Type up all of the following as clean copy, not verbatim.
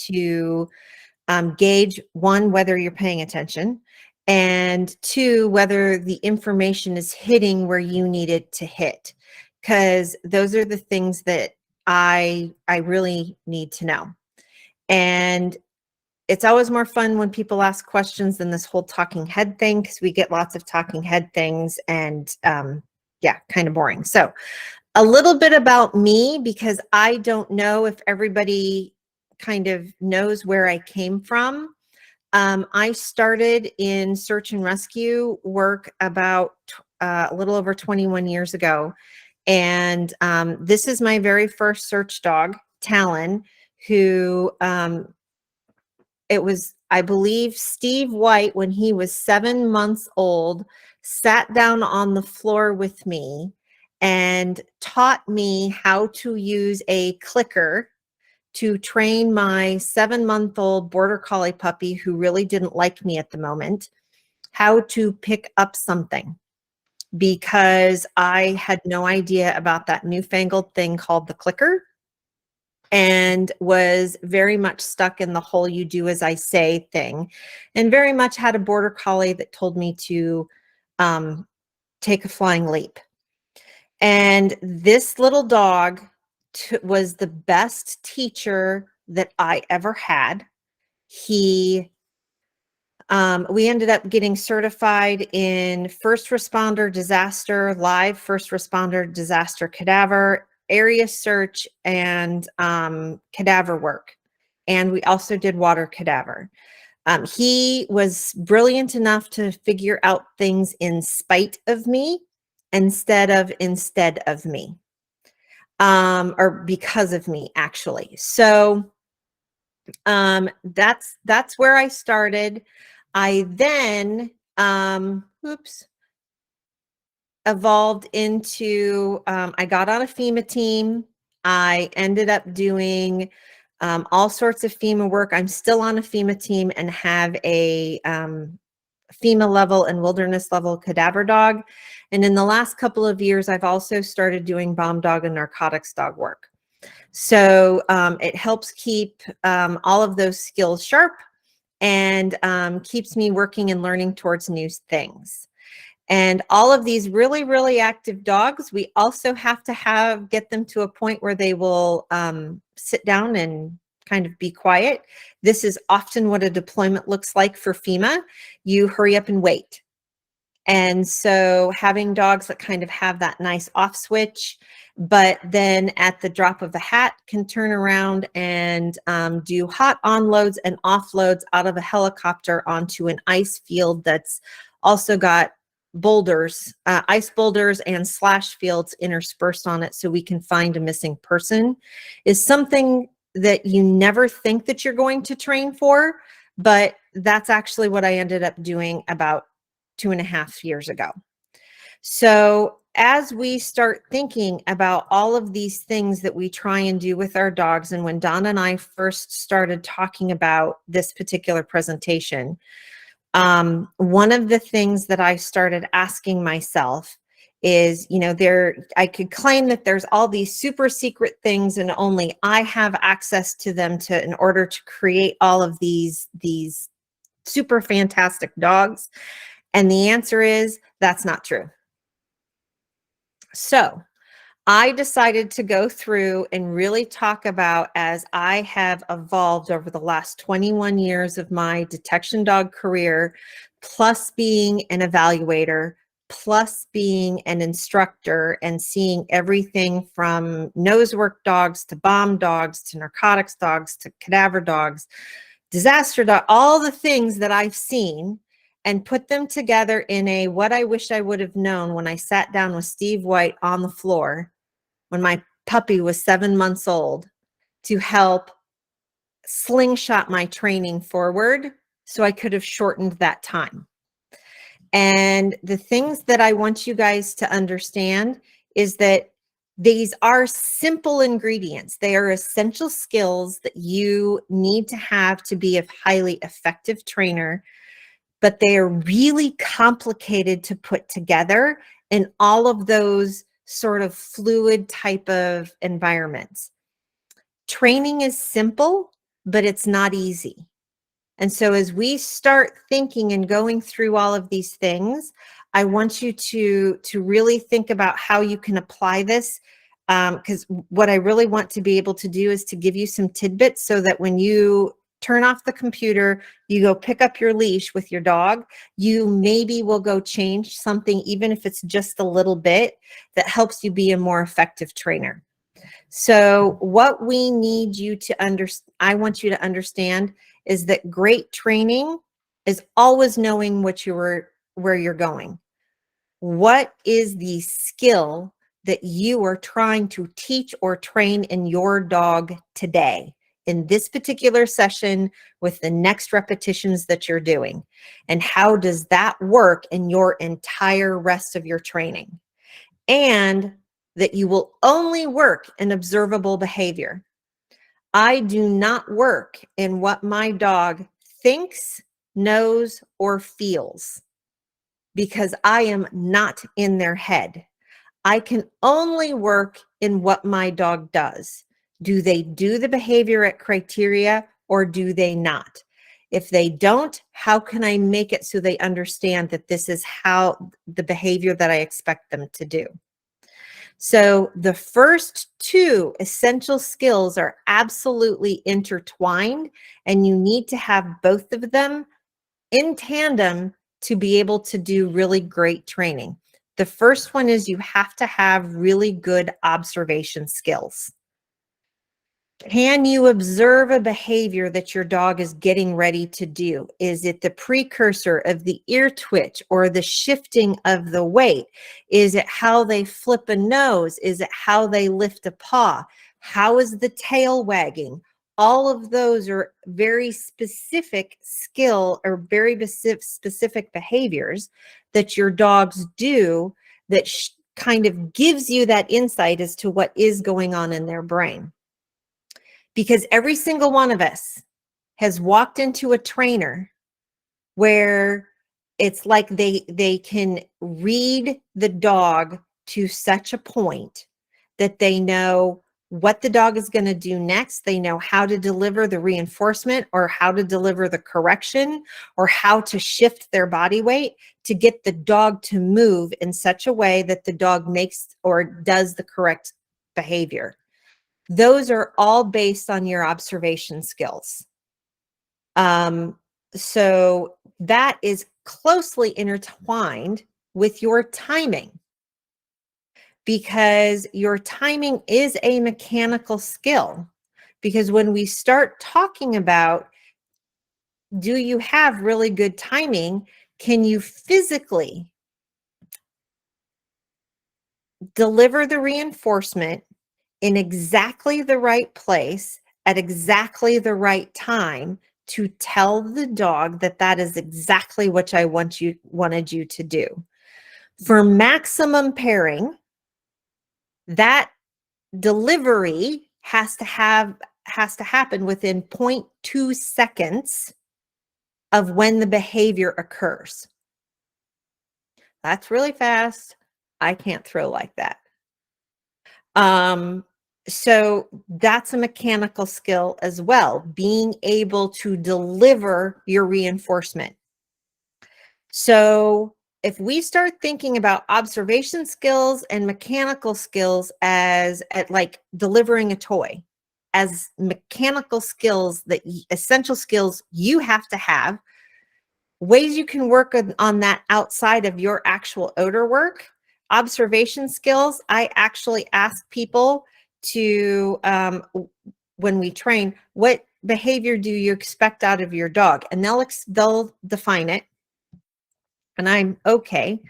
to gauge, one, whether you're paying attention, and two, whether the information is hitting where you need it to hit. Because those are the things that I really need to know. And it's always more fun when people ask questions than this whole talking head thing, because we get lots of talking head things, and yeah, kind of boring. So a little bit about me, because I don't know if everybody kind of knows where I came from. I started in search and rescue work about a little over 21 years ago. And this is my very first search dog, Talon, who it was, I believe, Steve White, when he was 7 months old, sat down on the floor with me and taught me how to use a clicker to train my 7-month-old border collie puppy, who really didn't like me at the moment, how to pick up something, because I had no idea about that newfangled thing called the clicker, and was very much stuck in the whole you do as I say thing, and very much had a border collie that told me to take a flying leap. And this little dog was the best teacher that I ever had. We ended up getting certified in first responder disaster, live first responder disaster cadaver, area search, and cadaver work. And we also did water cadaver. He was brilliant enough to figure out things in spite of me instead of me, or because of me, actually. So that's where I started. I then evolved into, I got on a FEMA team. I ended up doing all sorts of FEMA work. I'm still on a FEMA team and have a FEMA-level and wilderness-level cadaver dog. And in the last couple of years, I've also started doing bomb dog and narcotics dog work. So it helps keep all of those skills sharp, and keeps me working and learning towards new things. And all of these really, really active dogs, we also have to get them to a point where they will sit down and kind of be quiet. This is often what a deployment looks like for FEMA. You hurry up and wait. And so having dogs that kind of have that nice off switch, but then at the drop of a hat can turn around and do hot onloads and offloads out of a helicopter onto an ice field that's also got boulders, ice boulders and slash fields interspersed on it, so we can find a missing person, is something that you never think that you're going to train for, but that's actually what I ended up doing about 2.5 years ago. So as we start thinking about all of these things that we try and do with our dogs, and when Donna and I first started talking about this particular presentation, one of the things that I started asking myself is, I could claim that there's all these super secret things and only I have access to them in order to create all of these super fantastic dogs. And the answer is that's not true. So I decided to go through and really talk about, as I have evolved over the last 21 years of my detection dog career, plus being an evaluator, plus being an instructor, and seeing everything from nose work dogs to bomb dogs to narcotics dogs to cadaver dogs, disaster dog, all the things that I've seen, and put them together in a what I wish I would have known when I sat down with Steve White on the floor when my puppy was 7 months old, to help slingshot my training forward so I could have shortened that time. And the things that I want you guys to understand is that these are simple ingredients. They are essential skills that you need to have to be a highly effective trainer, but they are really complicated to put together in all of those sort of fluid type of environments. Training is simple, but it's not easy. And so as we start thinking and going through all of these things, I want you to really think about how you can apply this. Because what I really want to be able to do is to give you some tidbits so that when you turn off the computer, you go pick up your leash with your dog, you maybe will go change something, even if it's just a little bit, that helps you be a more effective trainer. So what we need you to understand, I want you to understand, is that great training is always knowing where you're going. What is the skill that you are trying to teach or train in your dog today, in this particular session with the next repetitions that you're doing? And how does that work in your entire rest of your training? And that you will only work in observable behavior. I do not work in what my dog thinks, knows, or feels, because I am not in their head. I can only work in what my dog does. Do they do the behavior at criteria or do they not? If they don't, how can I make it so they understand that this is how the behavior that I expect them to do? So the first two essential skills are absolutely intertwined, and you need to have both of them in tandem to be able to do really great training. The first one is you have to have really good observation skills. Can you observe a behavior that your dog is getting ready to do? Is it the precursor of the ear twitch or the shifting of the weight? Is it how they flip a nose? Is it how they lift a paw? How is the tail wagging? All of those are very specific skill or very specific behaviors that your dogs do that kind of gives you that insight as to what is going on in their brain. Because every single one of us has walked into a trainer where it's like they can read the dog to such a point that they know what the dog is going to do next. They know how to deliver the reinforcement or how to deliver the correction or how to shift their body weight to get the dog to move in such a way that the dog makes or does the correct behavior. Those are all based on your observation skills. So that is closely intertwined with your timing, because your timing is a mechanical skill. Because when we start talking about, do you have really good timing? Can you physically deliver the reinforcement in exactly the right place at exactly the right time to tell the dog that that is exactly what I wanted you to do? For maximum pairing, that delivery has to happen within 0.2 seconds of when the behavior occurs. That's really fast. I can't throw like that. So that's a mechanical skill as well, being able to deliver your reinforcement. So if we start thinking about observation skills and mechanical skills as at like delivering a toy, as mechanical skills, that essential skills you have to have, ways you can work on that outside of your actual odor work. Observation skills, I actually ask people to, when we train, what behavior do you expect out of your dog? And they'll define it. And I'm okay.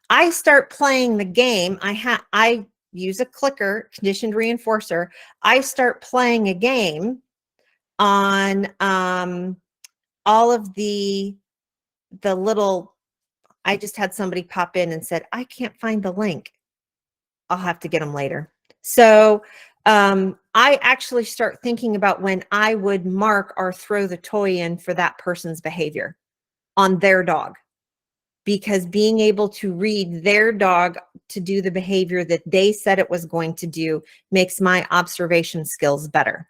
I start playing the game. I use a clicker, conditioned reinforcer. I start playing a game on all of the little. I just had somebody pop in and said, I can't find the link. I'll have to get them later. So I actually start thinking about when I would mark or throw the toy in for that person's behavior on their dog, because being able to read their dog to do the behavior that they said it was going to do makes my observation skills better.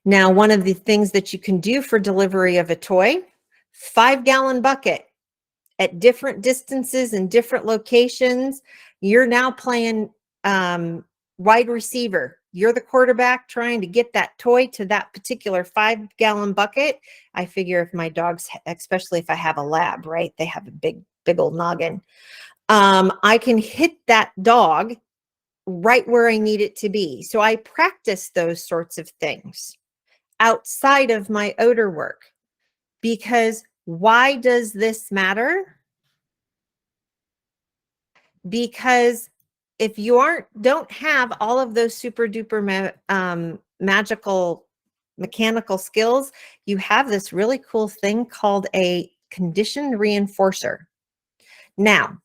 Now, one of the things that you can do for delivery of a toy, 5-gallon bucket at different distances and different locations. You're now playing wide receiver. You're the quarterback trying to get that toy to that particular 5-gallon bucket. I figure if my dogs, especially if I have a lab, right? They have a big old noggin. I can hit that dog right where I need it to be. So I practice those sorts of things outside of my odor work. Because why does this matter? Because if you don't have all of those super duper magical mechanical skills, you have this really cool thing called a conditioned reinforcer. Now,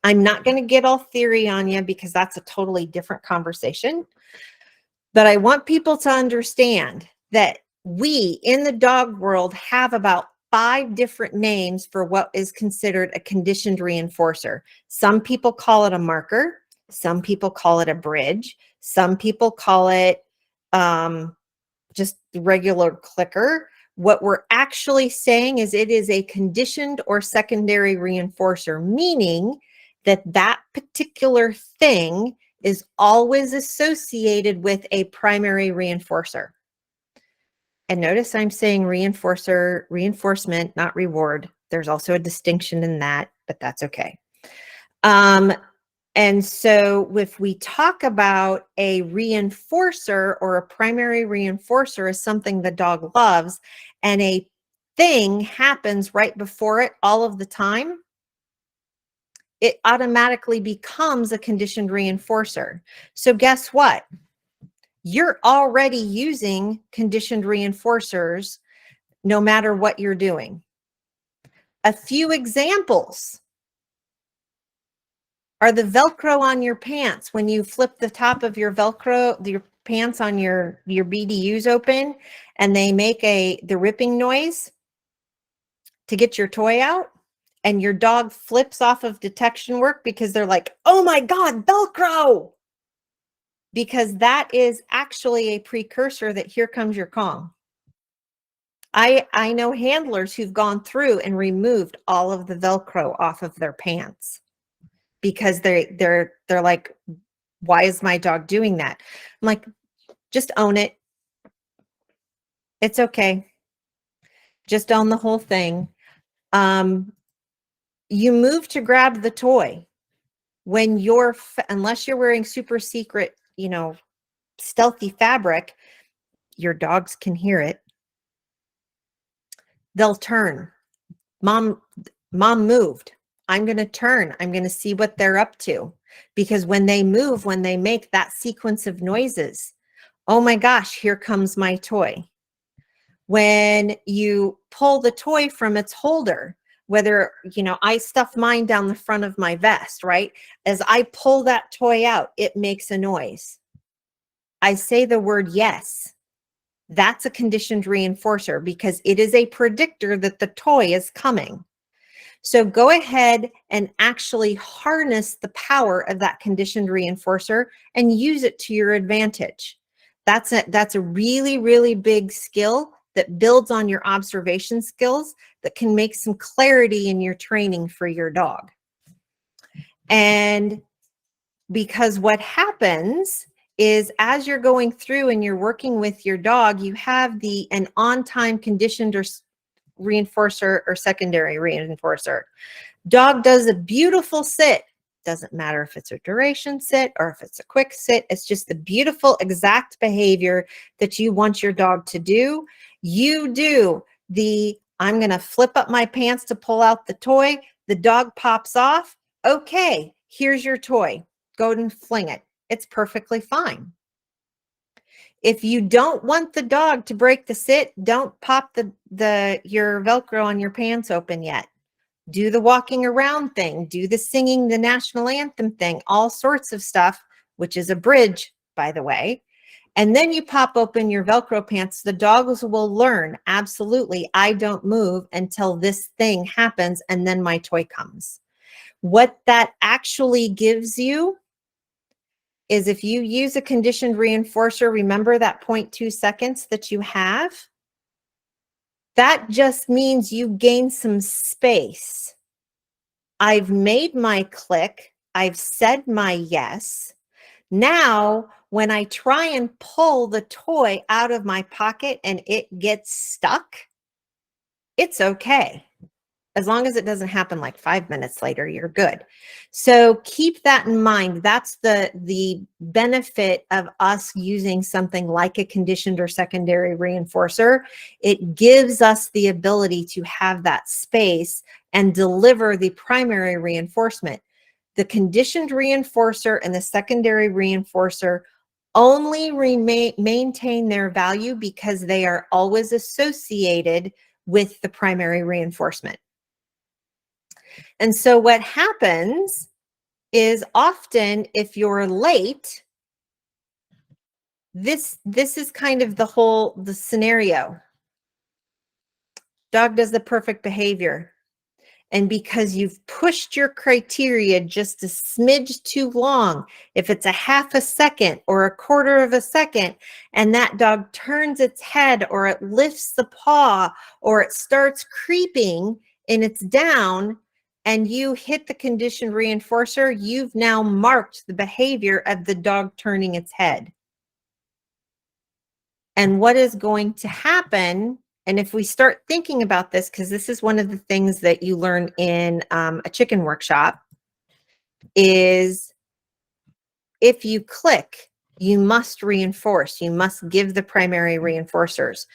I'm not going to get all theory on you because that's a totally different conversation. But I want people to understand that we in the dog world have about 5 different names for what is considered a conditioned reinforcer. Some people call it a marker. Some people call it a bridge. Some people call it just regular clicker. What we're actually saying is it is a conditioned or secondary reinforcer, meaning that that particular thing is always associated with a primary reinforcer. And notice I'm saying reinforcer, reinforcement, not reward. There's also a distinction in that, but that's okay. And so if we talk about a reinforcer or a primary reinforcer as something the dog loves, and a thing happens right before it all of the time, it automatically becomes a conditioned reinforcer. So guess what? You're already using conditioned reinforcers no matter what you're doing. A few examples are the Velcro on your pants. When you flip the top of your Velcro, your pants on your BDUs open, and they make the ripping noise to get your toy out, and your dog flips off of detection work because they're like, oh my God, Velcro! Because that is actually a precursor that here comes your Kong. I know handlers who've gone through and removed all of the Velcro off of their pants because they're like, why is my dog doing that? I'm like, just own it. It's okay. Just own the whole thing. You move to grab the toy when unless you're wearing super secret, stealthy fabric, your dogs can hear it. They'll turn. Mom moved. I'm going to turn. I'm going to see what they're up to. Because when they move, when they make that sequence of noises, oh my gosh, here comes my toy. When you pull the toy from its holder, whether, I stuff mine down the front of my vest, right? As I pull that toy out, it makes a noise. I say the word yes. That's a conditioned reinforcer because it is a predictor that the toy is coming. So go ahead and actually harness the power of that conditioned reinforcer and use it to your advantage. That's a really, really big skill that builds on your observation skills that can make some clarity in your training for your dog. And because what happens is as you're going through and you're working with your dog, you have an on-time conditioned or reinforcer or secondary reinforcer. Dog does a beautiful sit. Doesn't matter if it's a duration sit or if it's a quick sit. It's just the beautiful exact behavior that you want your dog to do. You do I'm going to flip up my pants to pull out the toy. The dog pops off. Okay, here's your toy. Go and fling it. It's perfectly fine. If you don't want the dog to break the sit, don't pop your Velcro on your pants open yet. Do the walking around thing, do the singing the national anthem thing, all sorts of stuff, which is a bridge, by the way. And then you pop open your Velcro pants. The dogs will learn, absolutely, I don't move until this thing happens and then my toy comes. What that actually gives you is if you use a conditioned reinforcer, remember that 0.2 seconds that you have? That just means you gain some space. I've made my click. I've said my yes. Now, when I try and pull the toy out of my pocket and it gets stuck, it's okay. As long as it doesn't happen like 5 minutes later, you're good. So keep that in mind. That's the benefit of us using something like a conditioned or secondary reinforcer. It gives us the ability to have that space and deliver the primary reinforcement. The conditioned reinforcer and the secondary reinforcer only maintain their value because they are always associated with the primary reinforcement. And so what happens is often if you're late, this is kind of the scenario. Dog does the perfect behavior. And because you've pushed your criteria just a smidge too long, if it's a half a second or a quarter of a second, and that dog turns its head or it lifts the paw or it starts creeping and it's down, and you hit the conditioned reinforcer, you've now marked the behavior of the dog turning its head. And what is going to happen, and if we start thinking about this, because this is one of the things that you learn in a chicken workshop, is if you click, you must reinforce, you must give the primary reinforcers.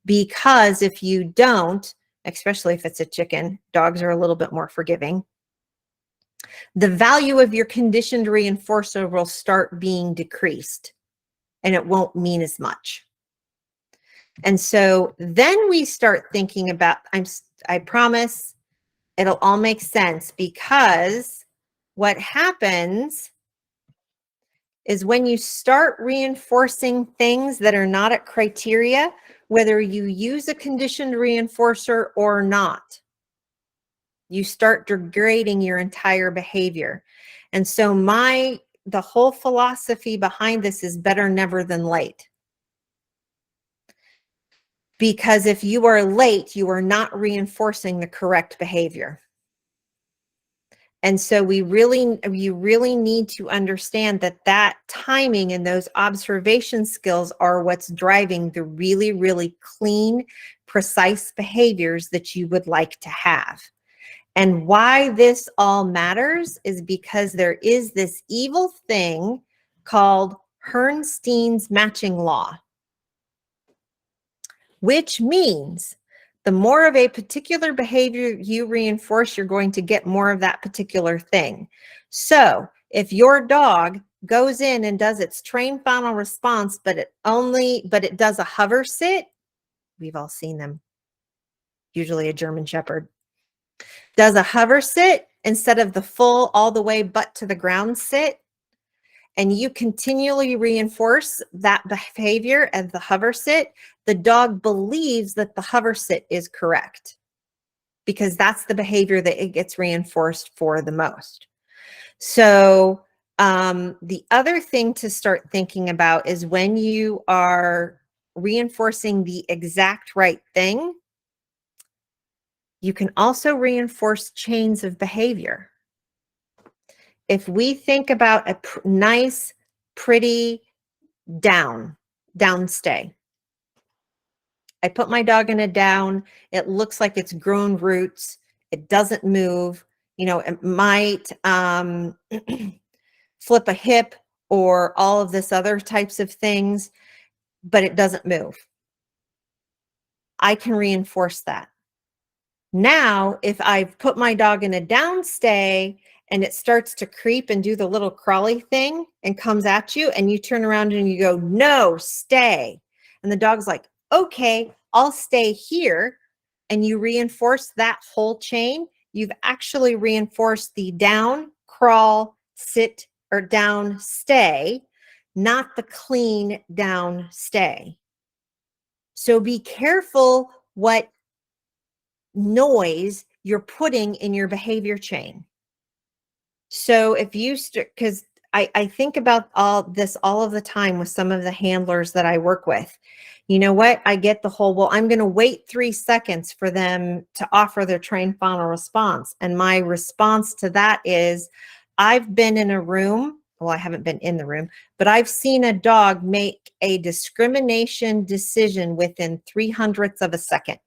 Because if you don't, especially if it's a chicken, dogs are a little bit more forgiving, the value of your conditioned reinforcer will start being decreased and it won't mean as much. And so then we start thinking about, I promise it'll all make sense, because what happens is when you start reinforcing things that are not at criteria, whether you use a conditioned reinforcer or not, you start degrading your entire behavior. And so the whole philosophy behind this is better never than late. Because if you are late, you are not reinforcing the correct behavior. And so you really need to understand that timing and those observation skills are what's driving the really, really clean, precise behaviors that you would like to have. And why this all matters is because there is this evil thing called Herrnstein's matching law, which means the more of a particular behavior you reinforce, you're going to get more of that particular thing. So if your dog goes in and does its trained final response, but it does a hover sit, we've all seen them, usually a German Shepherd, does a hover sit instead of the full all the way butt to the ground sit, and you continually reinforce that behavior of the hover sit, the dog believes that the hover sit is correct because that's the behavior that it gets reinforced for the most. So the other thing to start thinking about is when you are reinforcing the exact right thing, you can also reinforce chains of behavior. If we think about a nice, pretty down stay. I put my dog in a down. It looks like it's grown roots. It doesn't move. You know, it might flip a hip or all of this other types of things, but it doesn't move. I can reinforce that. Now, if I've put my dog in a down stay and it starts to creep and do the little crawly thing and comes at you, and you turn around and you go, no, stay. And the dog's like, okay, I'll stay here. And you reinforce that whole chain. You've actually reinforced the down, crawl, sit, or down, stay, not the clean down, stay. So be careful what noise you're putting in your behavior chain. So if you because I think about all this all of the time with some of the handlers that I work with. You know what? I get the whole, well, I'm going to wait 3 seconds for them to offer their trained final response. And my response to that is, I've been in a room, well, I haven't been in the room, but I've seen a dog make a discrimination decision within 300ths of a second.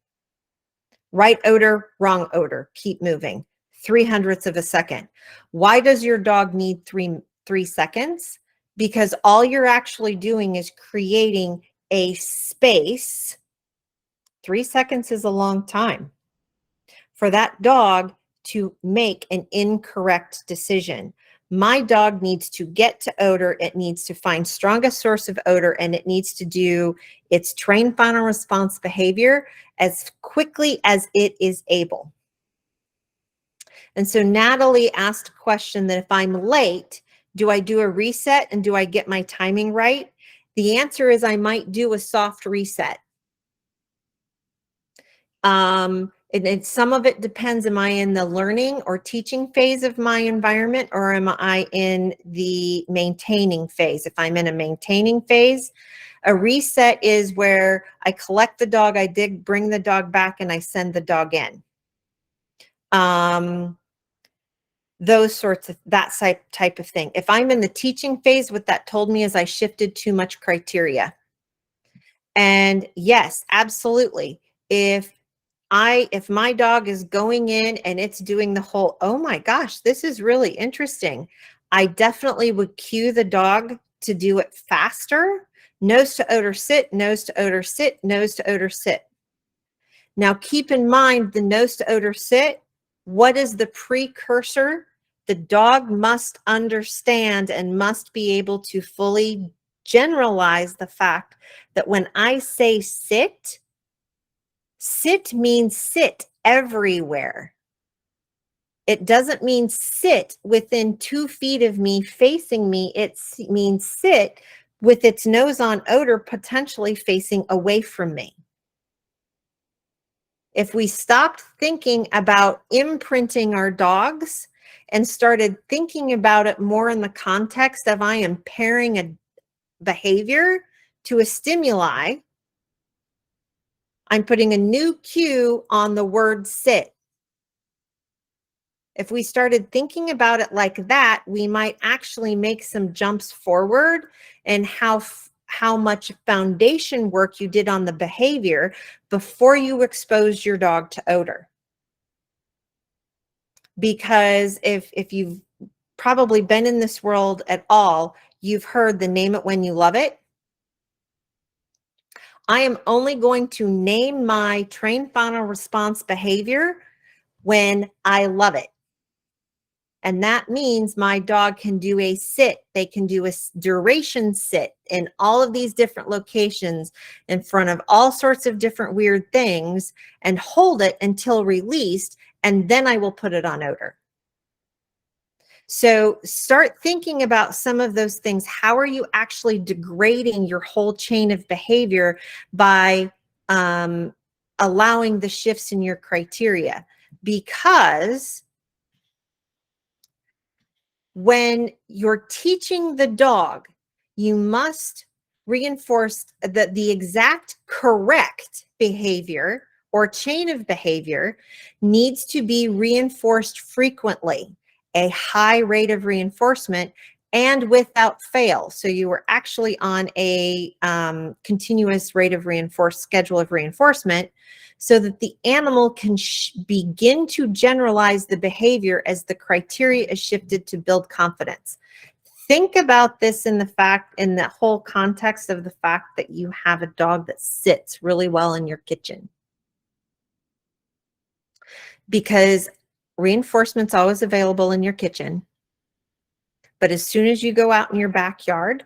Right odor, wrong odor, keep moving. 300ths of a second. Why does your dog need three seconds? Because all you're actually doing is creating a space. 3 seconds is a long time for that dog to make an incorrect decision. My dog needs to get to odor. It needs to find strongest source of odor, and it needs to do its trained final response behavior as quickly as it is able. And so Natalie asked a question that if I'm late, do I do a reset and do I get my timing right? The answer is I might do a soft reset. And some of it depends, am I in the learning or teaching phase of my environment, or am I in the maintaining phase? If I'm in a maintaining phase, a reset is where I collect the dog, I bring the dog back, and I send the dog in. Those sorts of, that type of thing. If I'm in the teaching phase, what that told me is I shifted too much criteria. And yes, absolutely. If my dog is going in and it's doing the whole, oh my gosh, this is really interesting, I definitely would cue the dog to do it faster. Nose to odor sit, nose to odor sit, nose to odor sit. Now keep in mind the nose to odor sit, what is the precursor? The dog must understand and must be able to fully generalize the fact that when I say sit, sit means sit everywhere. It doesn't mean sit within 2 feet of me facing me. It means sit with its nose on odor, potentially facing away from me. If we stopped thinking about imprinting our dogs and started thinking about it more in the context of I am pairing a behavior to a stimuli, I'm putting a new cue on the word sit. If we started thinking about it like that, we might actually make some jumps forward in how much foundation work you did on the behavior before you exposed your dog to odor. Because if you've probably been in this world at all, you've heard the name it when you love it. I am only going to name my trained final response behavior when I love it. And that means my dog can do a sit. They can do a duration sit in all of these different locations in front of all sorts of different weird things and hold it until released. And then I will put it on odor. So start thinking about some of those things. How are you actually degrading your whole chain of behavior by allowing the shifts in your criteria? Because when you're teaching the dog, you must reinforce that the exact correct behavior or chain of behavior needs to be reinforced frequently, a high rate of reinforcement and without fail. So you were actually on a continuous rate of schedule of reinforcement, so that the animal can begin to generalize the behavior as the criteria is shifted to build confidence. Think about this in the whole context of the fact that you have a dog that sits really well in your kitchen. Because reinforcement's always available in your kitchen. But as soon as you go out in your backyard,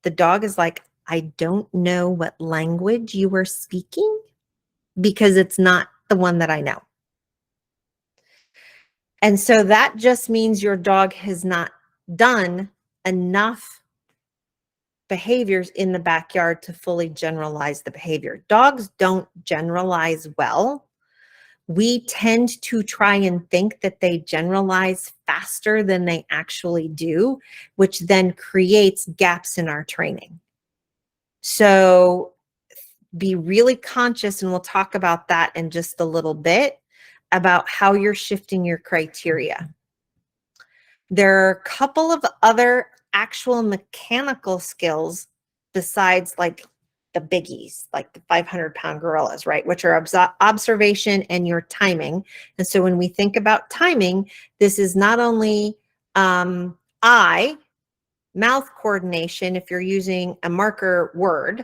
the dog is like, I don't know what language you are speaking, because it's not the one that I know. And so that just means your dog has not done enough behaviors in the backyard to fully generalize the behavior. Dogs don't generalize well, we tend to try and think that they generalize faster than they actually do, which then creates gaps in our training. So be really conscious, and we'll talk about that in just a little bit, about how you're shifting your criteria. There are a couple of other actual mechanical skills besides like the biggies, like the 500-pound gorillas, right? Which are observation and your timing. And so when we think about timing, this is not only eye, mouth coordination, if you're using a marker word,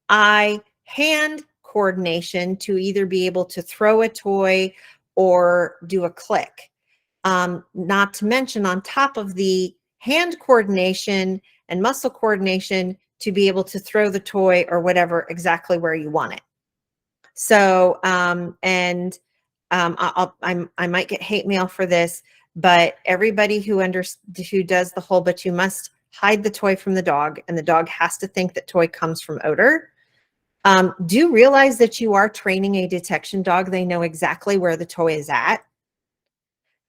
eye, hand coordination to either be able to throw a toy or do a click. Not to mention on top of the hand coordination and muscle coordination to be able to throw the toy or whatever exactly where you want it. So, I might get hate mail for this, but everybody who does the whole, but you must hide the toy from the dog, and the dog has to think that toy comes from odor. Do realize that you are training a detection dog. They know exactly where the toy is at.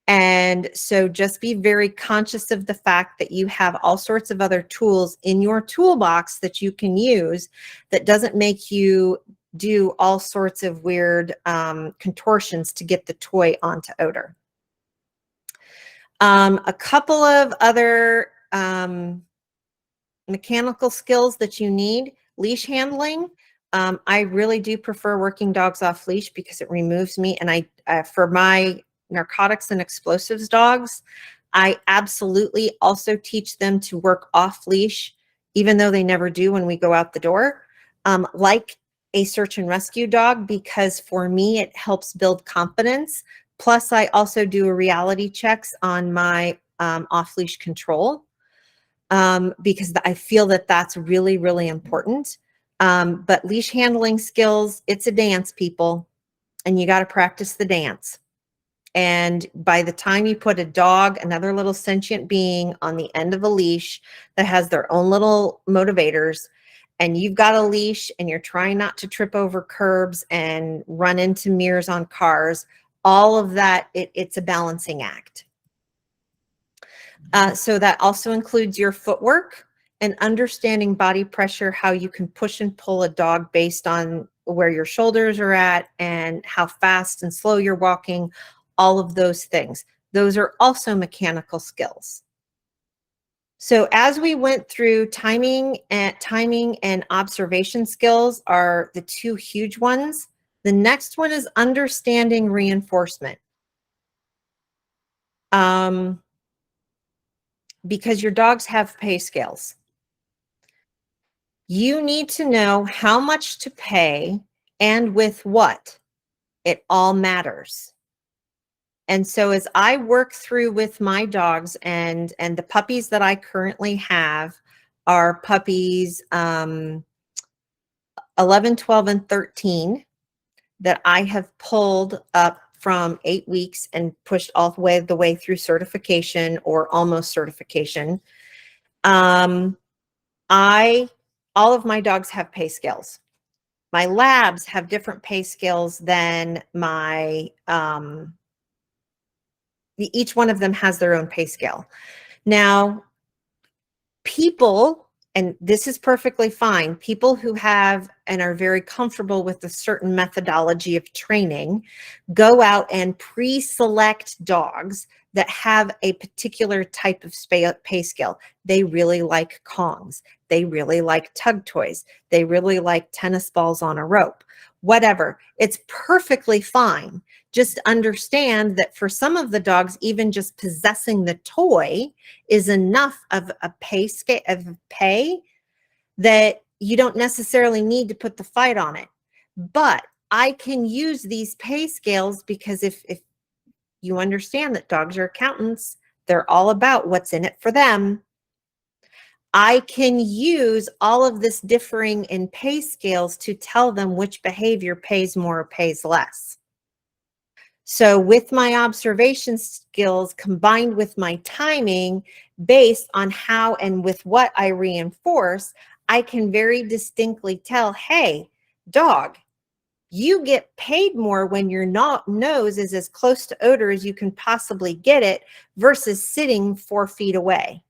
And so just be very conscious of the fact that you have all sorts of other tools in your toolbox that you can use that doesn't make you do all sorts of weird contortions to get the toy onto odor. A couple of other mechanical skills that you need: leash handling. I really do prefer working dogs off leash because it removes me. And for my narcotics and explosives dogs, I absolutely also teach them to work off leash, even though they never do when we go out the door, like a search and rescue dog, because for me, it helps build confidence. Plus, I also do a reality checks on my off-leash control because I feel that that's really, really important. But leash handling skills, it's a dance, people, and you got to practice the dance. And by the time you put a dog, another little sentient being, on the end of a leash that has their own little motivators, and you've got a leash and you're trying not to trip over curbs and run into mirrors on cars, all of that, it's a balancing act. So that also includes your footwork and understanding body pressure, how you can push and pull a dog based on where your shoulders are at and how fast and slow you're walking, all of those things. Those are also mechanical skills. So as we went through, timing and observation skills are the two huge ones. The next one is understanding reinforcement. Because your dogs have pay scales. You need to know how much to pay and with what. It all matters. And so as I work through with my dogs, and the puppies that I currently have are puppies 11, 12, and 13 that I have pulled up from 8 weeks and pushed all the way through certification or almost certification. All of my dogs have pay scales. My labs have different pay scales than my, each one of them has their own pay scale. Now, people, and this is perfectly fine, people who have and are very comfortable with a certain methodology of training go out and pre-select dogs that have a particular type of pay scale. They really like Kongs. They really like tug toys. They really like tennis balls on a rope. Whatever. It's perfectly fine. Just understand that for some of the dogs, even just possessing the toy is enough of a pay scale that you don't necessarily need to put the fight on it. But I can use these pay scales because if you understand that dogs are accountants, they're all about what's in it for them. I can use all of this differing in pay scales to tell them which behavior pays more or pays less. So with my observation skills combined with my timing, based on how and with what I reinforce, I can very distinctly tell, hey, dog, You get paid more when your nose is as close to odor as you can possibly get it versus sitting 4 feet away.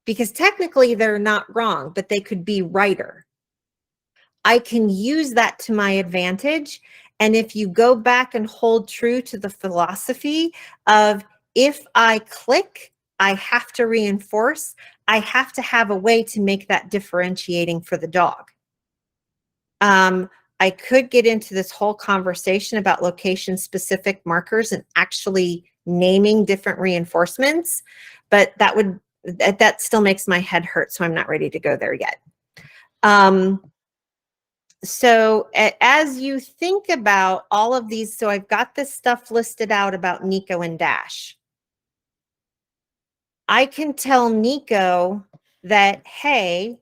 Because technically they're not wrong, but they could be righter. I can use that to my advantage. And if you go back and hold true to the philosophy of if I click, I have to reinforce, I have to have a way to make that differentiating for the dog. I could get into this whole conversation about location-specific markers and actually naming different reinforcements, but that still makes my head hurt, so I'm not ready to go there yet. So as you think about all of these, so I've got this stuff listed out about Nico and Dash. I can tell Nico that, hey,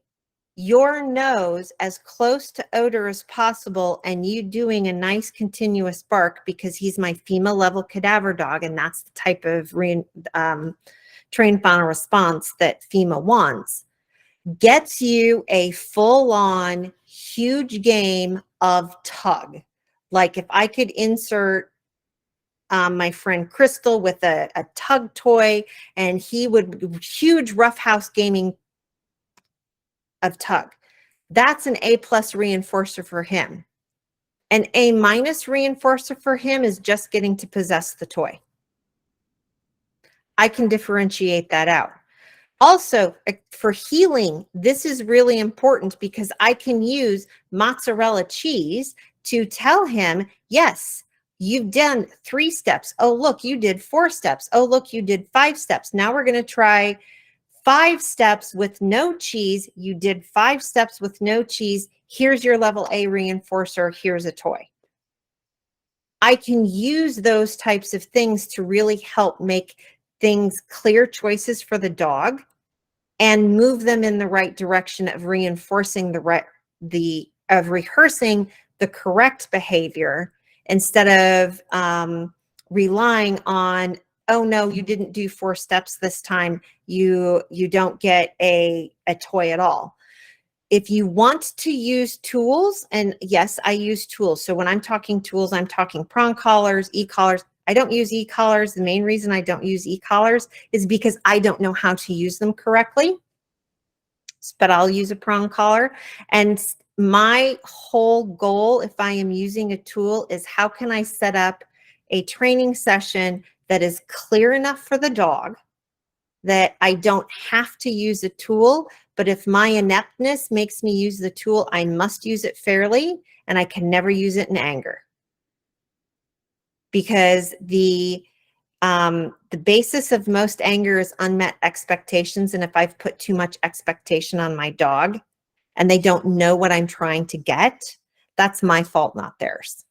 your nose as close to odor as possible and you doing a nice continuous bark because he's my FEMA-level cadaver dog, and that's the type of trained final response that FEMA wants, gets you a full-on huge game of tug. Like if I could insert my friend Crystal with a tug toy, and he would huge roughhouse gaming of tug. That's an A+ reinforcer for him. An A- reinforcer for him is just getting to possess the toy. I can differentiate that out. Also, for healing, this is really important because I can use mozzarella cheese to tell him, yes, you've done 3 steps. Oh, look, you did 4 steps. Oh, look, you did 5 steps. Now we're going to try 5 steps with no cheese. You did 5 steps with no cheese. Here's your level A reinforcer. Here's a toy. I can use those types of things to really help make things clear choices for the dog and move them in the right direction of reinforcing rehearsing the correct behavior instead of relying on, oh no, you didn't do 4 steps this time, you don't get a toy at all. If you want to use tools, and yes, I use tools. So when I'm talking tools, I'm talking prong collars, e-collars. I don't use e-collars. The main reason I don't use e-collars is because I don't know how to use them correctly, but I'll use a prong collar. And my whole goal, if I am using a tool, is how can I set up a training session that is clear enough for the dog that I don't have to use a tool, but if my ineptness makes me use the tool, I must use it fairly, and I can never use it in anger. Because the basis of most anger is unmet expectations, and if I've put too much expectation on my dog and they don't know what I'm trying to get, that's my fault, not theirs.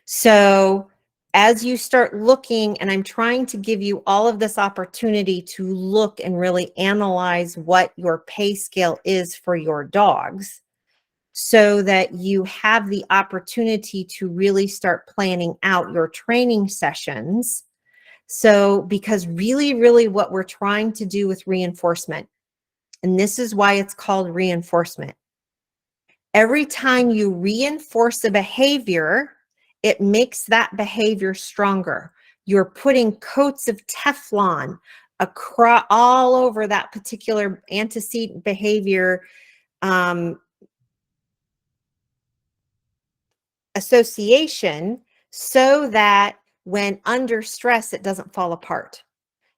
So as you start looking, and I'm trying to give you all of this opportunity to look and really analyze what your pay scale is for your dogs so that you have the opportunity to really start planning out your training sessions. So, because really, really what we're trying to do with reinforcement, and this is why it's called reinforcement. Every time you reinforce a behavior, it makes that behavior stronger. You're putting coats of Teflon across all over that particular antecedent behavior association so that when under stress, it doesn't fall apart.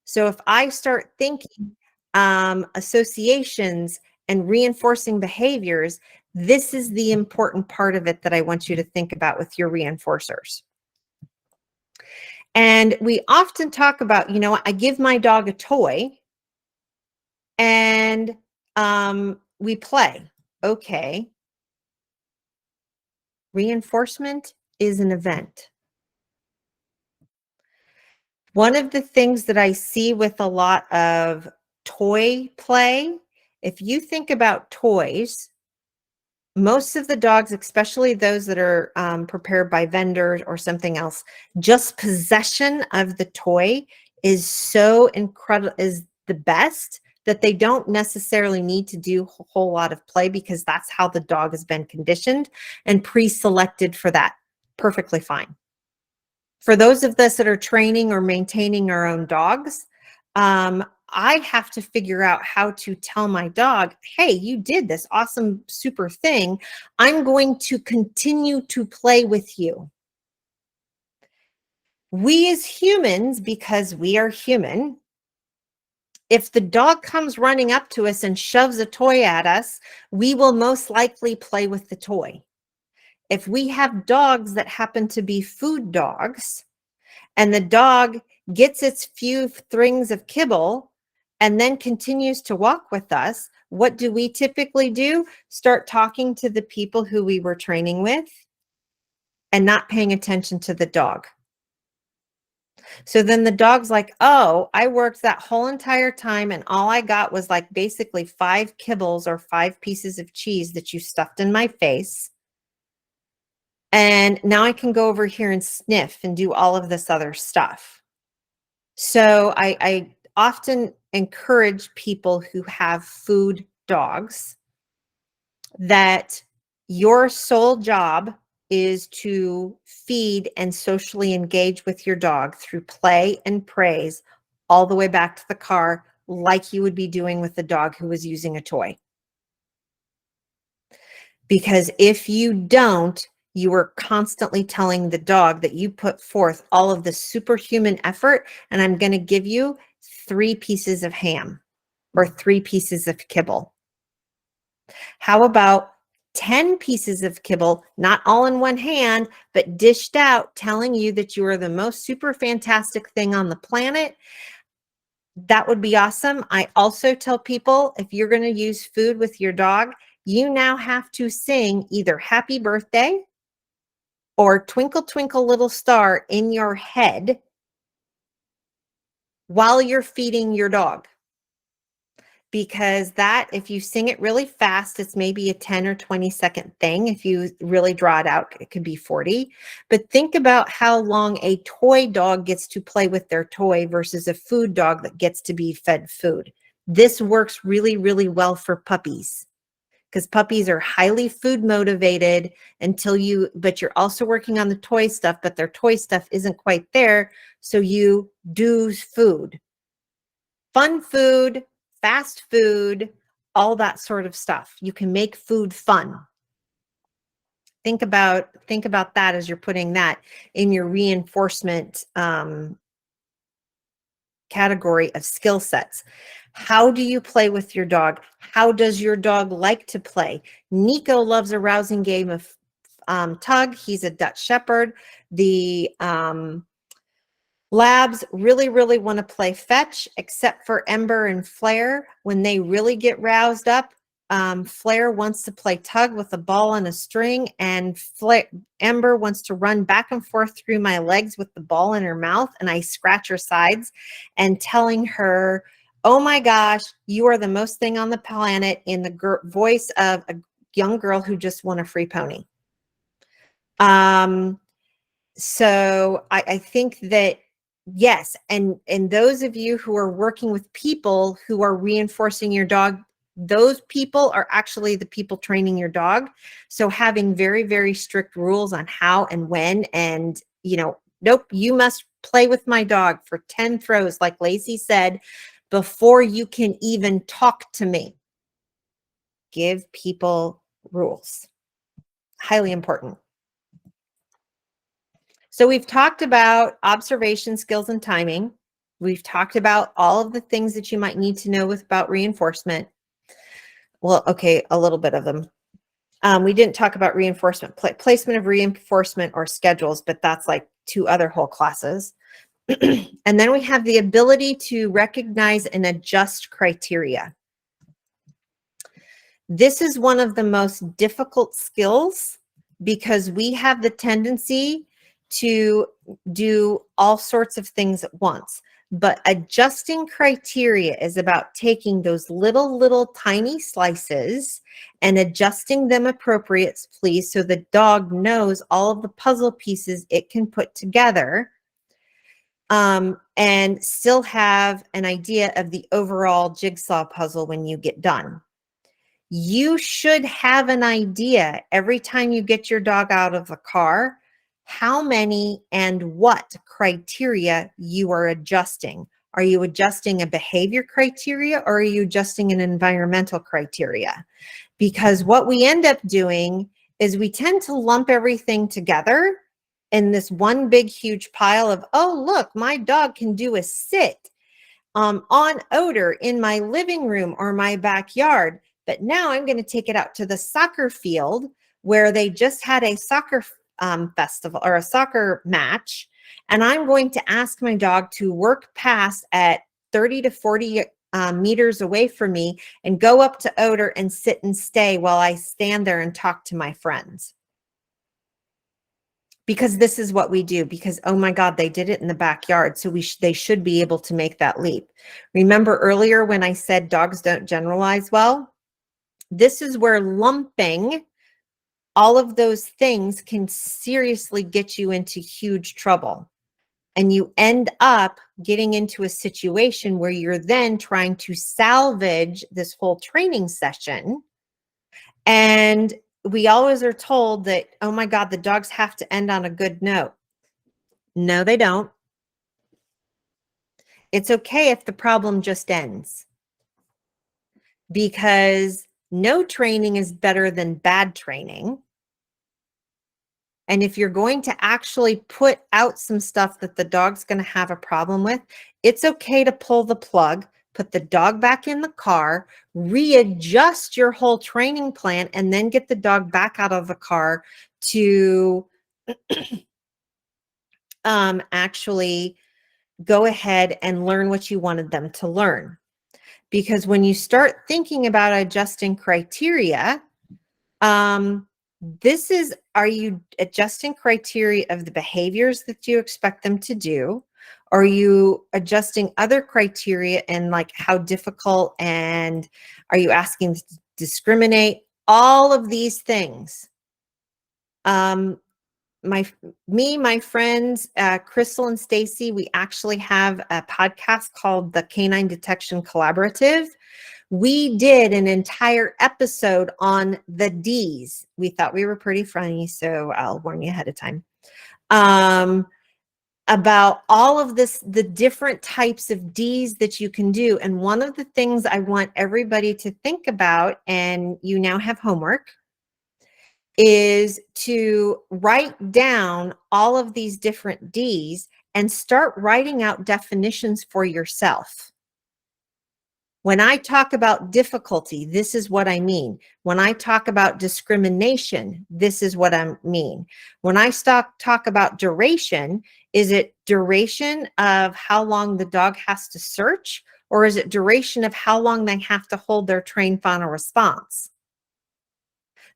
So if I start thinking associations and reinforcing behaviors, this is the important part of it that I want you to think about with your reinforcers. And we often talk about, you know, I give my dog a toy and we play. Okay. Reinforcement is an event. One of the things that I see with a lot of toy play, if you think about toys, most of the dogs, especially those that are prepared by vendors or something else, just possession of the toy is so incredible, is the best, that they don't necessarily need to do a whole lot of play because that's how the dog has been conditioned and pre-selected for that. Perfectly fine. For those of us that are training or maintaining our own dogs, I have to figure out how to tell my dog, hey, you did this awesome, super thing. I'm going to continue to play with you. We as humans, because we are human, if the dog comes running up to us and shoves a toy at us, we will most likely play with the toy. If we have dogs that happen to be food dogs, and the dog gets its few strings of kibble and then continues to walk with us, what do we typically do? Start talking to the people who we were training with and not paying attention to the dog. So then the dog's like, oh, I worked that whole entire time and all I got was like basically 5 kibbles or 5 pieces of cheese that you stuffed in my face. And now I can go over here and sniff and do all of this other stuff. So I often encourage people who have food dogs that your sole job is to feed and socially engage with your dog through play and praise all the way back to the car, like you would be doing with the dog who was using a toy. Because if you don't, you are constantly telling the dog that you put forth all of the superhuman effort, and I'm going to give you 3 pieces of ham or 3 pieces of kibble. How about 10 pieces of kibble, not all in one hand, but dished out, telling you that you are the most super fantastic thing on the planet? That would be awesome. I also tell people, if you're going to use food with your dog, you now have to sing either happy birthday or twinkle, twinkle, little star in your head while you're feeding your dog. Because that, if you sing it really fast, it's maybe a 10 or 20-second thing. If you really draw it out, it could be 40. But think about how long a toy dog gets to play with their toy versus a food dog that gets to be fed food. This works really, really well for puppies, because puppies are highly food motivated but you're also working on the toy stuff, but their toy stuff isn't quite there. So you do food, fun food, fast food, all that sort of stuff. You can make food fun. Think about that as you're putting that in your reinforcement category of skill sets. How do you play with your dog? How does your dog like to play? Nico loves a rousing game of tug. He's a Dutch Shepherd. The Labs really, really want to play fetch, except for Ember and Flair. When they really get roused up, Flair wants to play tug with a ball and a string, and Ember wants to run back and forth through my legs with the ball in her mouth, and I scratch her sides and telling her, oh my gosh, you are the most thing on the planet, in the voice of a young girl who just won a free pony. So I think that, yes, and those of you who are working with people who are reinforcing your dog, those people are actually the people training your dog. So having very, very strict rules on how and when, and, nope, you must play with my dog for 10 throws, like Lacey said, before you can even talk to me. Give people rules. Highly important. So we've talked about observation skills and timing. We've talked about all of the things that you might need to know about reinforcement. Well, okay, a little bit of them. We didn't talk about reinforcement, placement of reinforcement or schedules, but that's like 2 other whole classes. And then we have the ability to recognize and adjust criteria. This is one of the most difficult skills because we have the tendency to do all sorts of things at once. But adjusting criteria is about taking those little tiny slices and adjusting them appropriately so the dog knows all of the puzzle pieces it can put together. And and still have an idea of the overall jigsaw puzzle when you get done. You should have an idea every time you get your dog out of the car, how many and what criteria you are adjusting. Are you adjusting a behavior criteria, or are you adjusting an environmental criteria? Because what we end up doing is we tend to lump everything together in this one big, huge pile of, oh, look, my dog can do a sit on odor in my living room or my backyard. But now I'm going to take it out to the soccer field where they just had a soccer festival or a soccer match. And I'm going to ask my dog to work past at 30 to 40 meters away from me and go up to odor and sit and stay while I stand there and talk to my friends. Because this is what we do, because, oh my God, they did it in the backyard. So they should be able to make that leap. Remember earlier when I said dogs don't generalize well? This is where lumping all of those things can seriously get you into huge trouble. And you end up getting into a situation where you're then trying to salvage this whole training session. And we always are told that, oh my God, the dogs have to end on a good note. No, they don't. It's okay if the problem just ends, because no training is better than bad training. And if you're going to actually put out some stuff that the dog's going to have a problem with, it's okay to pull the plug, put the dog back in the car, readjust your whole training plan, and then get the dog back out of the car to actually go ahead and learn what you wanted them to learn. Because when you start thinking about adjusting criteria, are you adjusting criteria of the behaviors that you expect them to do? Are you adjusting other criteria and like how difficult, and are you asking to discriminate? All of these things. My friends, Crystal and Stacy, we actually have a podcast called the Canine Detection Collaborative. We did an entire episode on the D's. We thought we were pretty funny, so I'll warn you ahead of time. About all of this, the different types of D's that you can do. And one of the things I want everybody to think about, and you now have homework, is to write down all of these different D's and start writing out definitions for yourself. When I talk about difficulty, this is what I mean. When I talk about discrimination, this is what I mean. When I talk about duration, is it duration of how long the dog has to search, or is it duration of how long they have to hold their trained final response?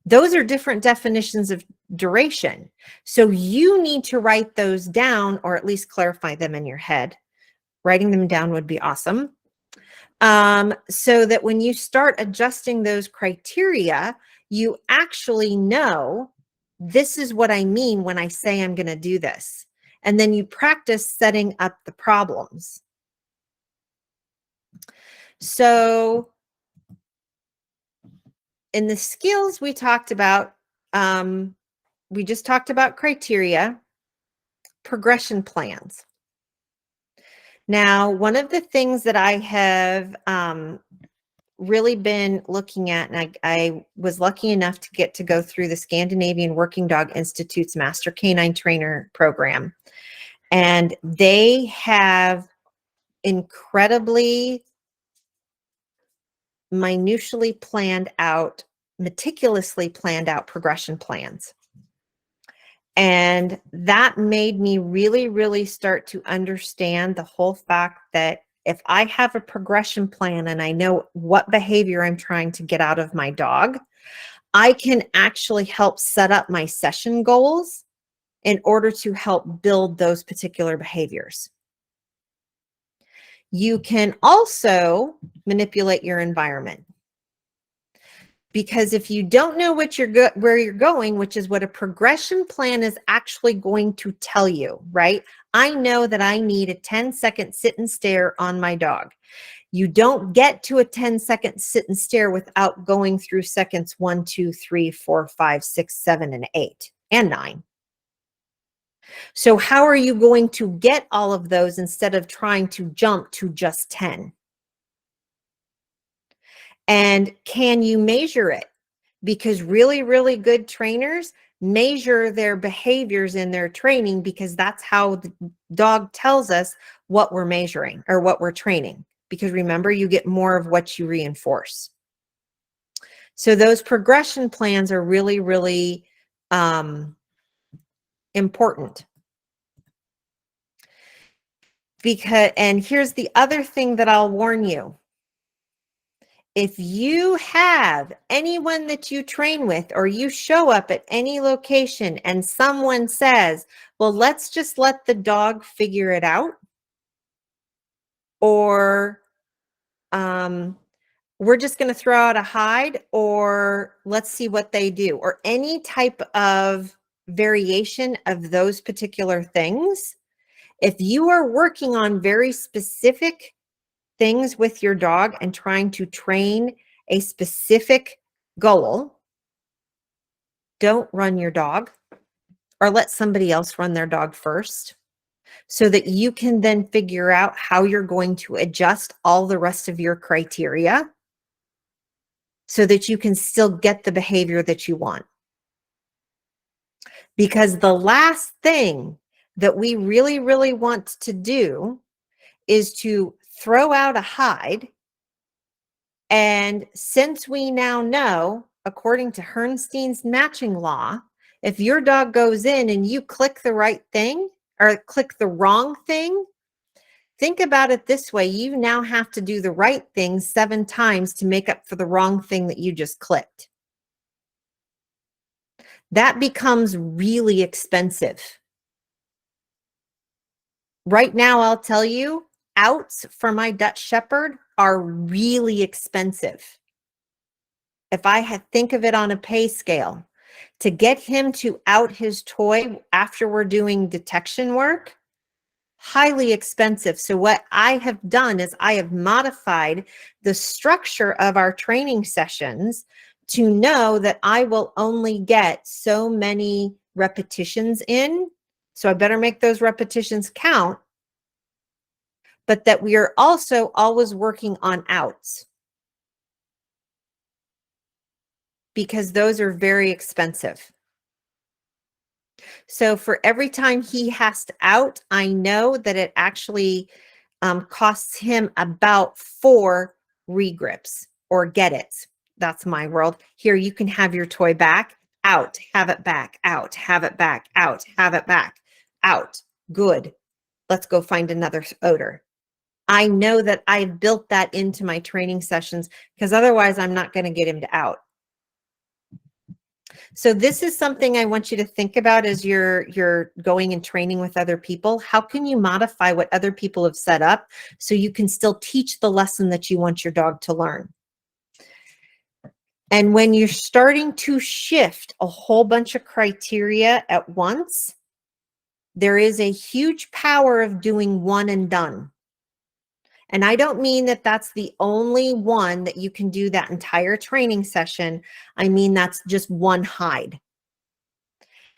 Those are different definitions of duration. So you need to write those down, or at least clarify them in your head. Writing them down would be awesome. So that when you start adjusting those criteria, you actually know, this is what I mean when I say I'm going to do this. And then you practice setting up the problems. So in the skills we talked about, we just talked about criteria, progression plans. Now, one of the things that I have really been looking at, and I was lucky enough to get to go through the Scandinavian Working Dog Institute's Master Canine Trainer program. And they have incredibly minutely planned out, meticulously planned out progression plans. And that made me really, really start to understand the whole fact that if I have a progression plan and I know what behavior I'm trying to get out of my dog, I can actually help set up my session goals in order to help build those particular behaviors. You can also manipulate your environment. Because if you don't know where you're going, which is what a progression plan is actually going to tell you, right? I know that I need a 10-second sit and stare on my dog. You don't get to a 10-second sit and stare without going through seconds 1, 2, 3, 4, 5, 6, 7, and 8, and 9. So how are you going to get all of those instead of trying to jump to just 10? And can you measure it? Because really, really good trainers measure their behaviors in their training, because that's how the dog tells us what we're measuring or what we're training. Because remember, you get more of what you reinforce. So those progression plans are really, really important. And here's the other thing that I'll warn you. If you have anyone that you train with, or you show up at any location and someone says, well, let's just let the dog figure it out, or we're just going to throw out a hide, or let's see what they do, or any type of variation of those particular things, if you are working on very specific things with your dog and trying to train a specific goal, don't run your dog, or let somebody else run their dog first, so that you can then figure out how you're going to adjust all the rest of your criteria so that you can still get the behavior that you want. Because the last thing that we really, really want to do is to throw out a hide. And since we now know, according to Herrnstein's matching law, if your dog goes in and you click the right thing or click the wrong thing, think about it this way. You now have to do the right thing 7 times to make up for the wrong thing that you just clicked. That becomes really expensive. Right now, I'll tell you, outs for my Dutch Shepherd are really expensive. If I think of it on a pay scale, to get him to out his toy after we're doing detection work, highly expensive. So what I have done is I have modified the structure of our training sessions to know that I will only get so many repetitions in. So I better make those repetitions count, but that we are also always working on outs, because those are very expensive. So for every time he has to out, I know that it actually costs him about 4 regrips or get it. That's my world. Here, you can have your toy back, out, have it back, out, have it back, out, have it back, out. Good. Let's go find another odor. I know that I've built that into my training sessions, because otherwise I'm not going to get him to out. So this is something I want you to think about as you're going and training with other people. How can you modify what other people have set up so you can still teach the lesson that you want your dog to learn? And when you're starting to shift a whole bunch of criteria at once, there is a huge power of doing one and done. And I don't mean that that's the only one that you can do that entire training session. I mean, that's just one hide.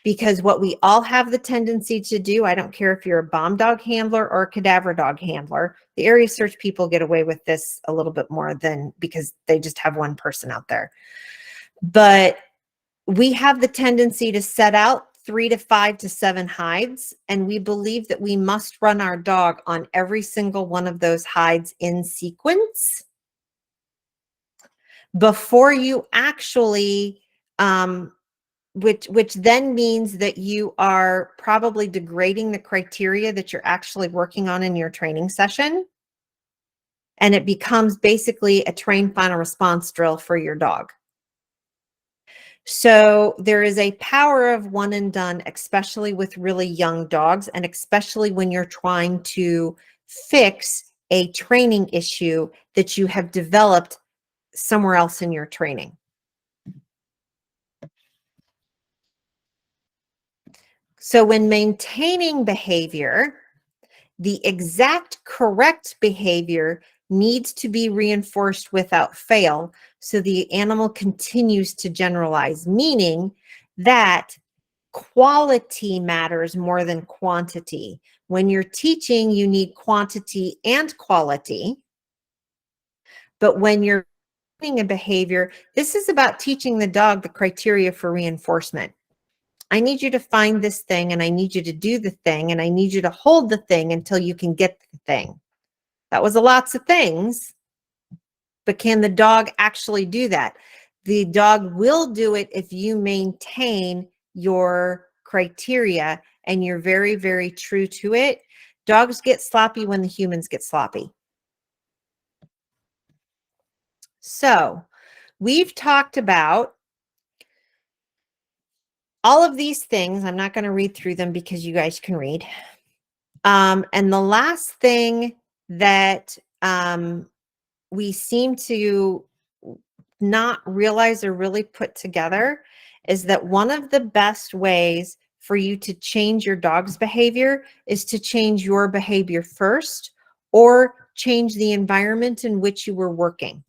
Because what we all have the tendency to do, I don't care if you're a bomb dog handler or a cadaver dog handler, the area search people get away with this a little bit more than, because they just have one person out there. But we have the tendency to set out 3 to 5 to 7 hides, and we believe that we must run our dog on every single one of those hides in sequence before you actually which then means that you are probably degrading the criteria that you're actually working on in your training session. And it becomes basically a train final response drill for your dog. So there is a power of one and done, especially with really young dogs, and especially when you're trying to fix a training issue that you have developed somewhere else in your training. So when maintaining behavior, the exact correct behavior needs to be reinforced without fail, so the animal continues to generalize, meaning that quality matters more than quantity. When you're teaching, you need quantity and quality. But when you're doing a behavior, this is about teaching the dog the criteria for reinforcement. I need you to find this thing, and I need you to do the thing, and I need you to hold the thing until you can get the thing. That was a lots of things, but can the dog actually do that? The dog will do it if you maintain your criteria and you're very, very true to it. Dogs get sloppy when the humans get sloppy. So we've talked about all of these things. I'm not going to read through them because you guys can read. And the last thing that we seem to not realize or really put together is that one of the best ways for you to change your dog's behavior is to change your behavior first, or change the environment in which you were working.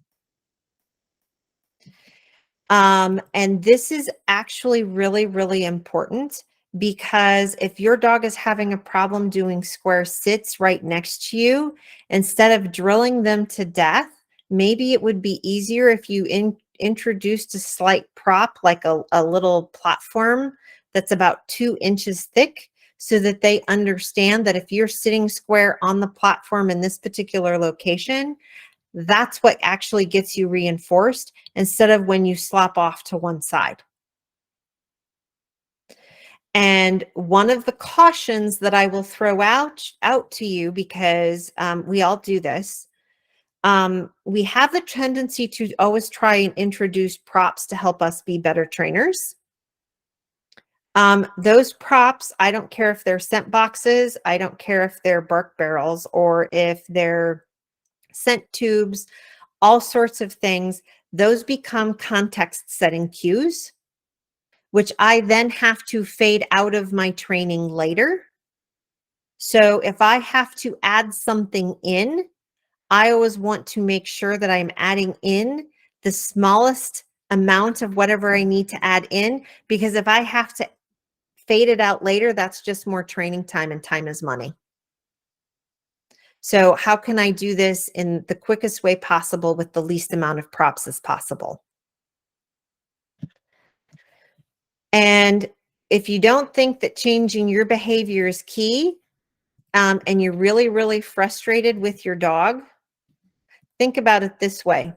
And this is actually really, really important, because if your dog is having a problem doing square sits right next to you, instead of drilling them to death, maybe it would be easier if you introduced a slight prop, like a little platform that's about 2 inches thick, so that they understand that if you're sitting square on the platform in this particular location, that's what actually gets you reinforced, instead of when you slop off to one side. And one of the cautions that I will throw out to you, because we all do this, we have the tendency to always try and introduce props to help us be better trainers. Those props, I don't care if they're scent boxes, I don't care if they're bark barrels, or if they're scent tubes, all sorts of things. Those become context setting cues, which I then have to fade out of my training later. So if I have to add something in, I always want to make sure that I'm adding in the smallest amount of whatever I need to add in, because if I have to fade it out later, that's just more training time, and time is money. So how can I do this in the quickest way possible with the least amount of props as possible? And if you don't think that changing your behavior is key, and you're really, really frustrated with your dog, think about it this way.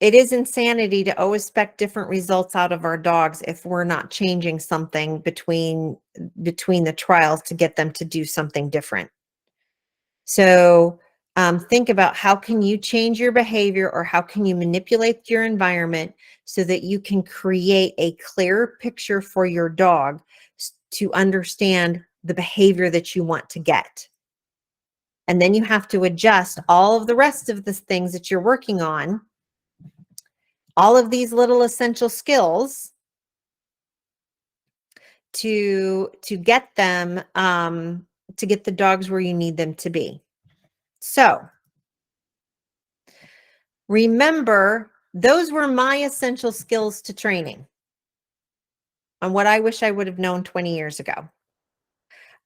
It is insanity to always expect different results out of our dogs if we're not changing something between the trials to get them to do something different. So think about, how can you change your behavior, or how can you manipulate your environment so that you can create a clear picture for your dog to understand the behavior that you want to get. And then you have to adjust all of the rest of the things that you're working on, all of these little essential skills, to get them, to get the dogs where you need them to be. So remember, those were my essential skills to training, and what I wish I would have known 20 years ago.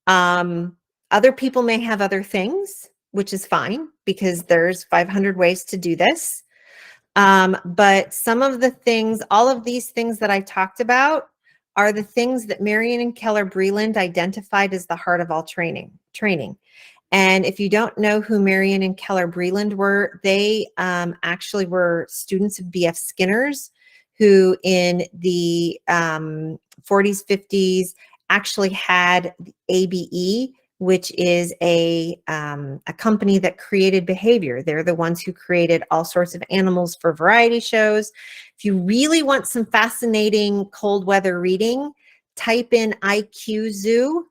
Other people may have other things, which is fine, because there's 500 ways to do this. But some of the things, all of these things that I talked about, are the things that Marion and Keller Breland identified as the heart of all training. And if you don't know who Marion and Keller Breland were, they actually were students of B.F. Skinner's, who in the 40s, 50s actually had ABE, which is a company that created behavior. They're the ones who created all sorts of animals for variety shows. If you really want some fascinating cold weather reading, type in IQ Zoo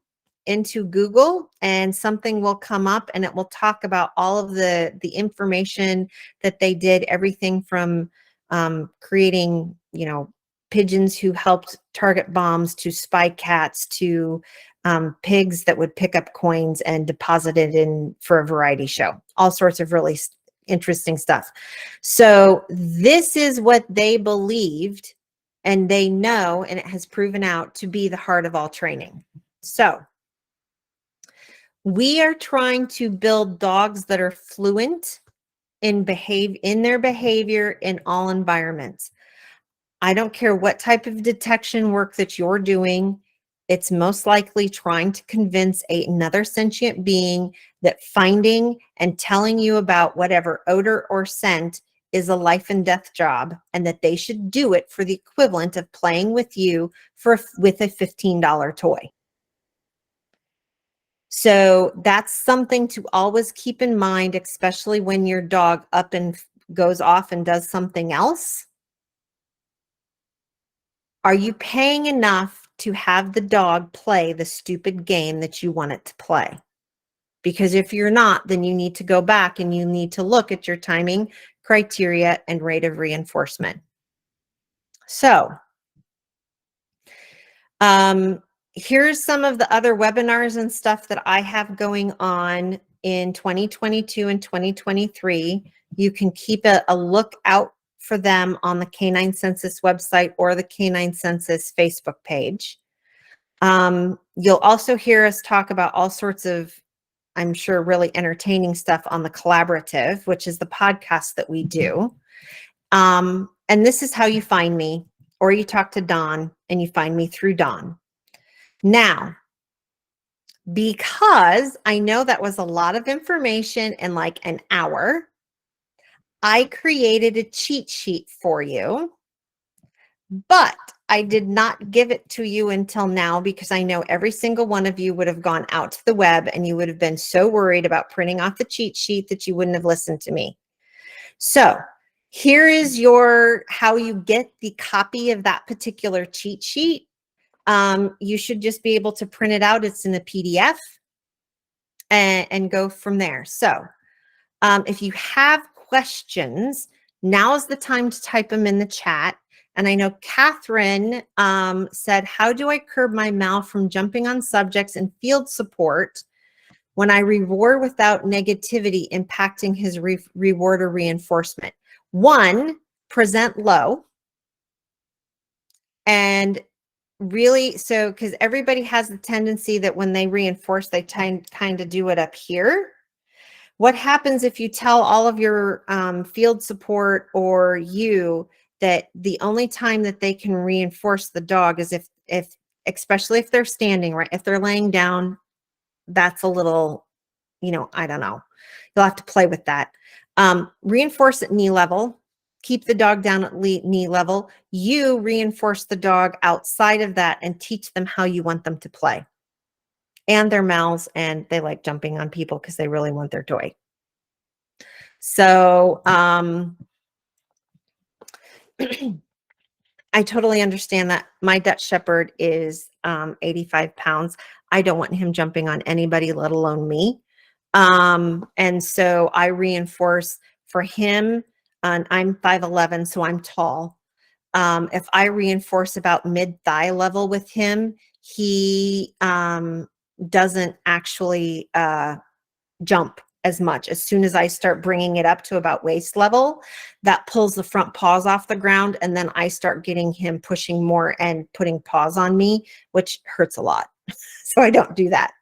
into Google, and something will come up, and it will talk about all of the information that they did, everything from creating, pigeons who helped target bombs to spy cats to pigs that would pick up coins and deposit it in for a variety show. All sorts of really interesting stuff. So this is what they believed, and they know, and it has proven out to be the heart of all training. So we are trying to build dogs that are fluent in their behavior in all environments. I don't care what type of detection work that you're doing. It's most likely trying to convince another sentient being that finding and telling you about whatever odor or scent is a life and death job, and that they should do it for the equivalent of playing with you with a $15 toy. So that's something to always keep in mind, especially when your dog up and goes off and does something else. Are you paying enough to have the dog play the stupid game that you want it to play? Because if you're not, then you need to go back and you need to look at your timing criteria and rate of reinforcement. So, here's some of the other webinars and stuff that I have going on in 2022 and 2023. You can keep a lookout for them on the Canine Census website or the Canine Census Facebook page. You'll also hear us talk about all sorts of, I'm sure, really entertaining stuff on the Collaborative, which is the podcast that we do. And this is how you find me, or you talk to Dawn and you find me through Dawn. Now, because I know that was a lot of information in like an hour, I created a cheat sheet for you, but I did not give it to you until now because I know every single one of you would have gone out to the web and you would have been so worried about printing off the cheat sheet that you wouldn't have listened to me. So here is how you get the copy of that particular cheat sheet. You should just be able to print it out. It's in a PDF and go from there. So if you have questions, now is the time to type them in the chat. And I know Catherine said, how do I curb my Mal from jumping on subjects and field support when I reward without negativity impacting his reward or reinforcement? One, present low. And really, so because everybody has the tendency that when they reinforce, they kind of do it up here. What happens if you tell all of your field support or you that the only time that they can reinforce the dog is if especially if they're standing, right? If they're laying down, that's a little, I don't know. You'll have to play with that. Reinforce at knee level. Keep the dog down at knee level. You reinforce the dog outside of that and teach them how you want them to play. And their mouths, and they like jumping on people because they really want their toy. So I totally understand that. My Dutch Shepherd is 85 pounds. I don't want him jumping on anybody, let alone me. And so I reinforce for him, and I'm 5'11", so I'm tall. If I reinforce about mid-thigh level with him, he doesn't actually jump as much. As soon as I start bringing it up to about waist level, that pulls the front paws off the ground, and then I start getting him pushing more and putting paws on me, which hurts a lot. So I don't do that.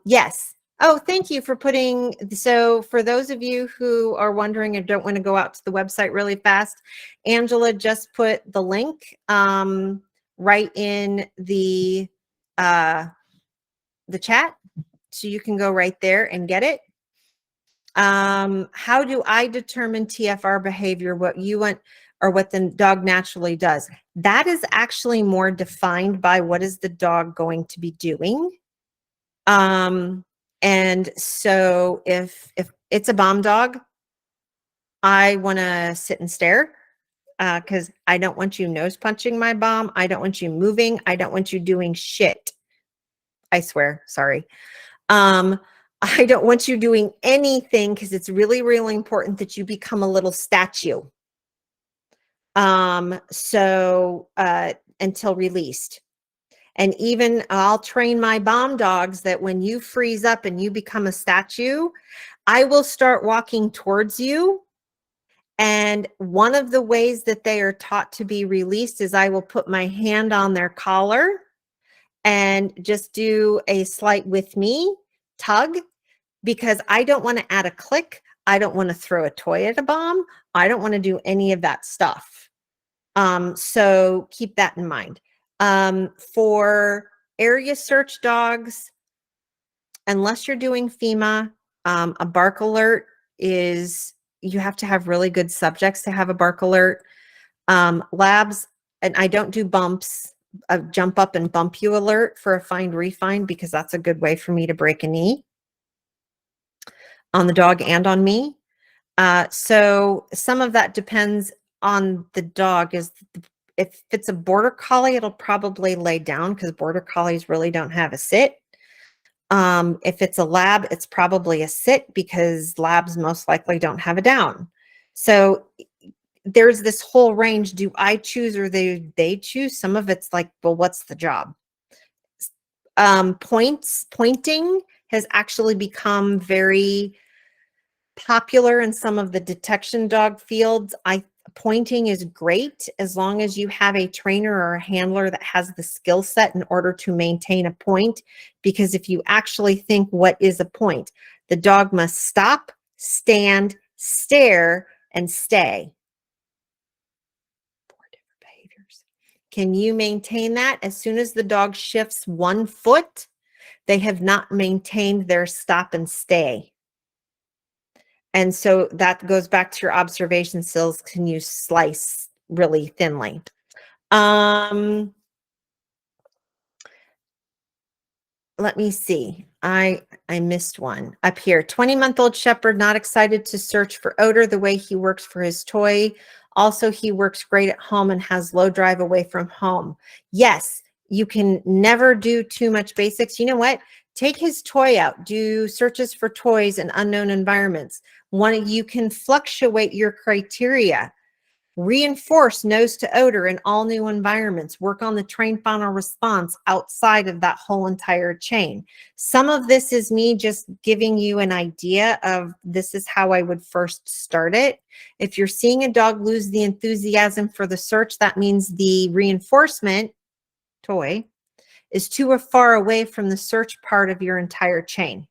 Yes. Oh, thank you for putting, so for those of you who are wondering and don't want to go out to the website really fast, Angela just put the link right in the chat. So you can go right there and get it. How do I determine TFR behavior, what you want or what the dog naturally does? That is actually more defined by what is the dog going to be doing. And so if it's a bomb dog, I want to sit and stare because I don't want you nose punching my bomb. I don't want you moving. I don't want you doing shit. I swear, sorry. I don't want you doing anything because it's really, really important that you become a little statue. Until released. And even I'll train my bomb dogs that when you freeze up and you become a statue, I will start walking towards you. And one of the ways that they are taught to be released is I will put my hand on their collar and just do a slight with me tug, because I don't want to add a click. I don't want to throw a toy at a bomb. I don't want to do any of that stuff. So keep that in mind. For area search dogs, unless you're doing FEMA, a bark alert is, you have to have really good subjects to have a bark alert. Labs, and I don't do bumps, a jump up and bump you alert for a find refind, because that's a good way for me to break a knee on the dog and on me. So some of that depends on the dog. If it's a border collie, it'll probably lay down because border collies really don't have a sit. If it's a lab, it's probably a sit because labs most likely don't have a down. So there's this whole range. Do I choose or they choose? Some of it's like, well, what's the job? Pointing has actually become very popular in some of the detection dog fields. Pointing is great as long as you have a trainer or a handler that has the skill set in order to maintain a point. Because if you actually think, what is a point? The dog must stop, stand, stare, and stay. 4 different behaviors. Can you maintain that? As soon as the dog shifts 1 foot, they have not maintained their stop and stay. And so that goes back to your observation skills. Can you slice really thinly? Let me see. I missed one up here. 20-month-old shepherd, not excited to search for odor the way he works for his toy. Also, he works great at home and has low drive away from home. Yes, you can never do too much basics. You know what? Take his toy out. Do searches for toys in unknown environments. You can fluctuate your criteria. Reinforce nose to odor in all new environments. Work on the train final response outside of that whole entire chain. Some of this is me just giving you an idea of this is how I would first start it. If you're seeing a dog lose the enthusiasm for the search, that means the reinforcement toy is too far away from the search part of your entire chain.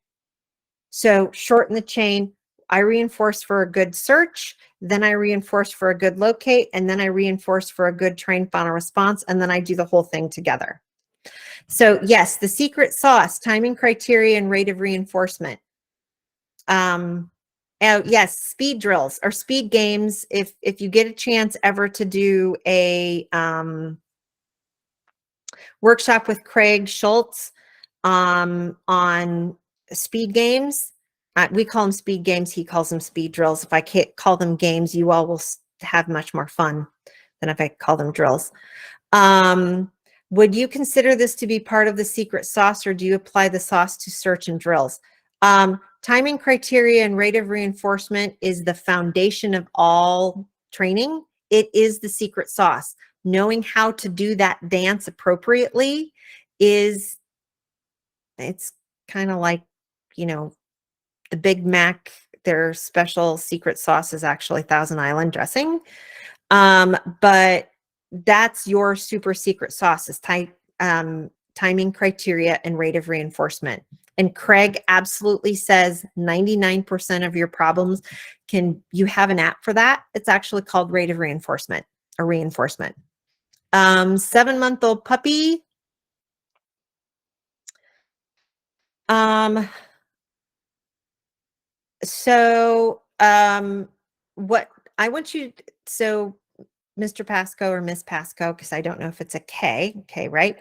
So shorten the chain. I reinforce for a good search, then I reinforce for a good locate, and then I reinforce for a good train final response, and then I do the whole thing together. So yes, the secret sauce, timing criteria and rate of reinforcement. Yes, speed drills or speed games. If you get a chance ever to do a workshop with Craig Schultz on speed games, we call them speed games. He calls them speed drills. If I can't call them games, you all will have much more fun than if I call them drills. Would you consider this to be part of the secret sauce, or do you apply the sauce to search and drills? Timing criteria and rate of reinforcement is the foundation of all training. It is the secret sauce. Knowing how to do that dance appropriately it's kind of like, the Big Mac, their special secret sauce is actually Thousand Island dressing. But that's your super secret sauce is timing criteria and rate of reinforcement. And Craig absolutely says 99% of your problems you have an app for that. It's actually called rate of reinforcement or reinforcement. 7-month-old puppy. What I want you, Mr. Pasco or Miss Pasco, because I don't know if it's a K. Okay, right?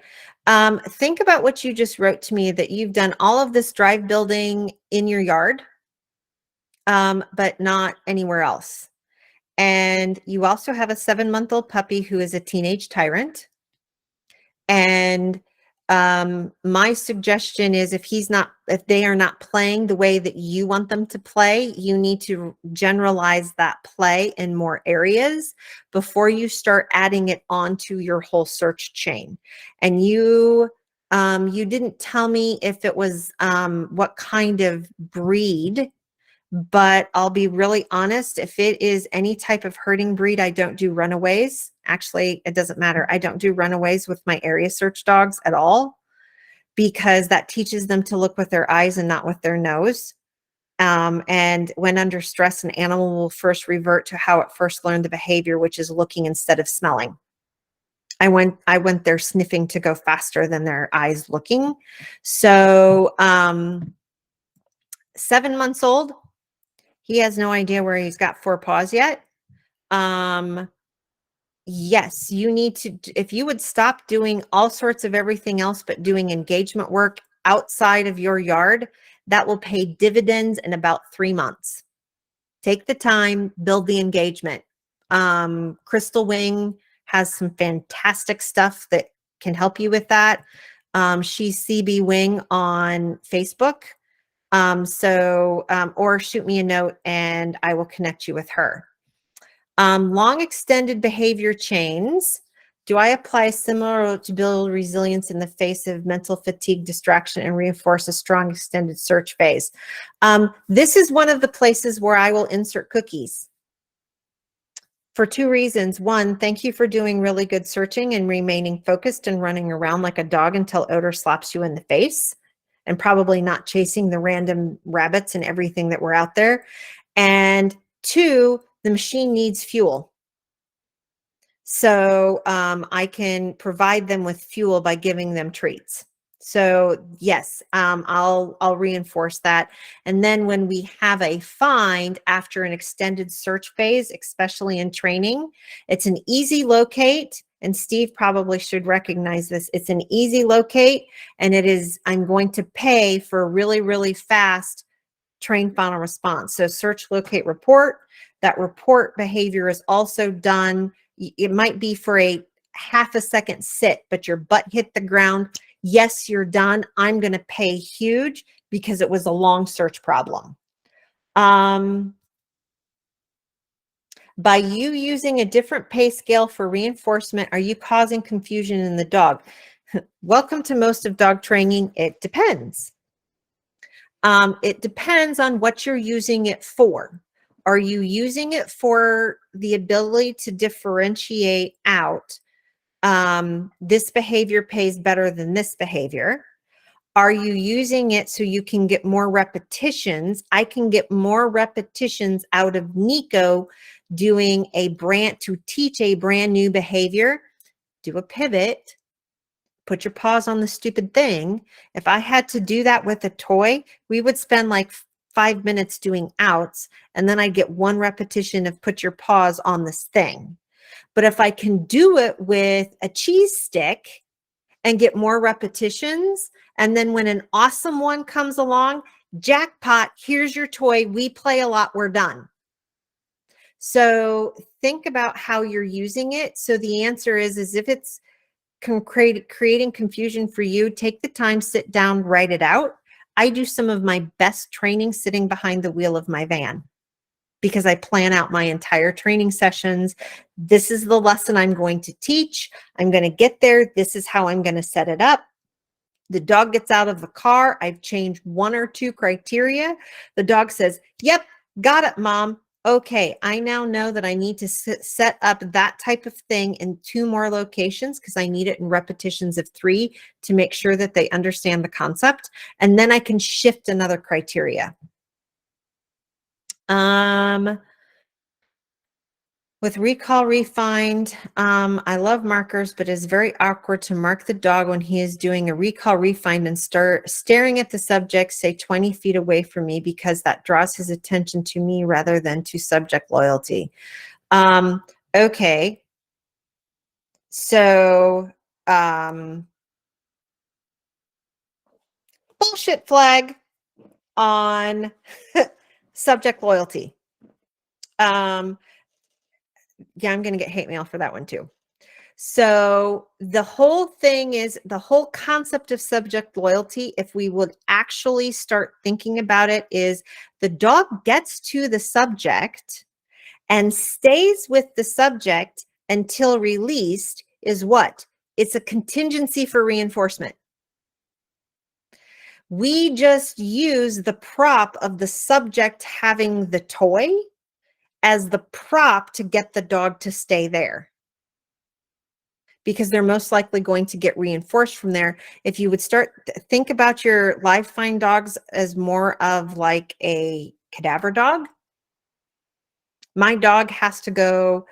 Think about what you just wrote to me, that you've done all of this drive building in your yard, but not anywhere else. And you also have a 7-month-old puppy who is a teenage tyrant. And My suggestion is if they are not playing the way that you want them to play, you need to generalize that play in more areas before you start adding it onto your whole search chain. And you didn't tell me if it was what kind of breed, but I'll be really honest, if it is any type of herding breed, I don't do runaways. Actually, it doesn't matter. I don't do runaways with my area search dogs at all, because that teaches them to look with their eyes and not with their nose. And when under stress, an animal will first revert to how it first learned the behavior, which is looking instead of smelling. I went there sniffing to go faster than their eyes looking. So 7 months old, he has no idea where he's got 4 paws yet. Yes, you need to, if you would stop doing all sorts of everything else, but doing engagement work outside of your yard, that will pay dividends in about 3 months. Take the time, build the engagement. Crystal Wing has some fantastic stuff that can help you with that. She's CB Wing on Facebook. Or shoot me a note and I will connect you with her. Long extended behavior chains. Do I apply similar to build resilience in the face of mental fatigue, distraction, and reinforce a strong extended search phase? This is one of the places where I will insert cookies for 2 reasons. One, thank you for doing really good searching and remaining focused and running around like a dog until odor slaps you in the face, and probably not chasing the random rabbits and everything that were out there. And 2, the machine needs fuel. So I can provide them with fuel by giving them treats. So yes, I'll reinforce that. And then when we have a find after an extended search phase, especially in training, it's an easy locate. And Steve probably should recognize this. It's an easy locate, and I'm going to pay for a really, really fast train final response. So search, locate, report. That report behavior is also done. It might be for a half a second sit, but your butt hit the ground. Yes, you're done. I'm going to pay huge because it was a long search problem. By you using a different pay scale for reinforcement, are you causing confusion in the dog? Welcome to most of dog training. It depends. It depends on what you're using it for. Are you using it for the ability to differentiate out this behavior pays better than this behavior? Are you using it so you can get more repetitions? I can get more repetitions out of Nico doing to teach a brand new behavior. Do a pivot, put your paws on the stupid thing. If I had to do that with a toy, we would spend like 5 minutes doing outs, and then I'd get 1 repetition of put your paws on this thing. But if I can do it with a cheese stick and get more repetitions, and then when an awesome one comes along, jackpot, here's your toy. We play a lot, we're done. So think about how you're using it. So the answer is if it's creating confusion for you, take the time, sit down, write it out. I do some of my best training sitting behind the wheel of my van because I plan out my entire training sessions. This is the lesson I'm going to teach. I'm going to get there. This is how I'm going to set it up. The dog gets out of the car. I've changed 1 or 2 criteria. The dog says, yep, got it, Mom. Okay, I now know that I need to set up that type of thing in 2 more locations because I need it in repetitions of 3 to make sure that they understand the concept. And then I can shift another criteria. With recall refind, I love markers, but it's very awkward to mark the dog when he is doing a recall refind and start staring at the subject, say 20 feet away from me, because that draws his attention to me rather than to subject loyalty. Okay. So, bullshit flag on subject loyalty. Yeah, I'm going to get hate mail for that one too. So the whole thing is the whole concept of subject loyalty, if we would actually start thinking about it, is the dog gets to the subject and stays with the subject until released is what? It's a contingency for reinforcement. We just use the prop of the subject having the toy as the prop to get the dog to stay there, because they're most likely going to get reinforced from there. If you would think about your live fine dogs as more of like a cadaver dog. My dog has to go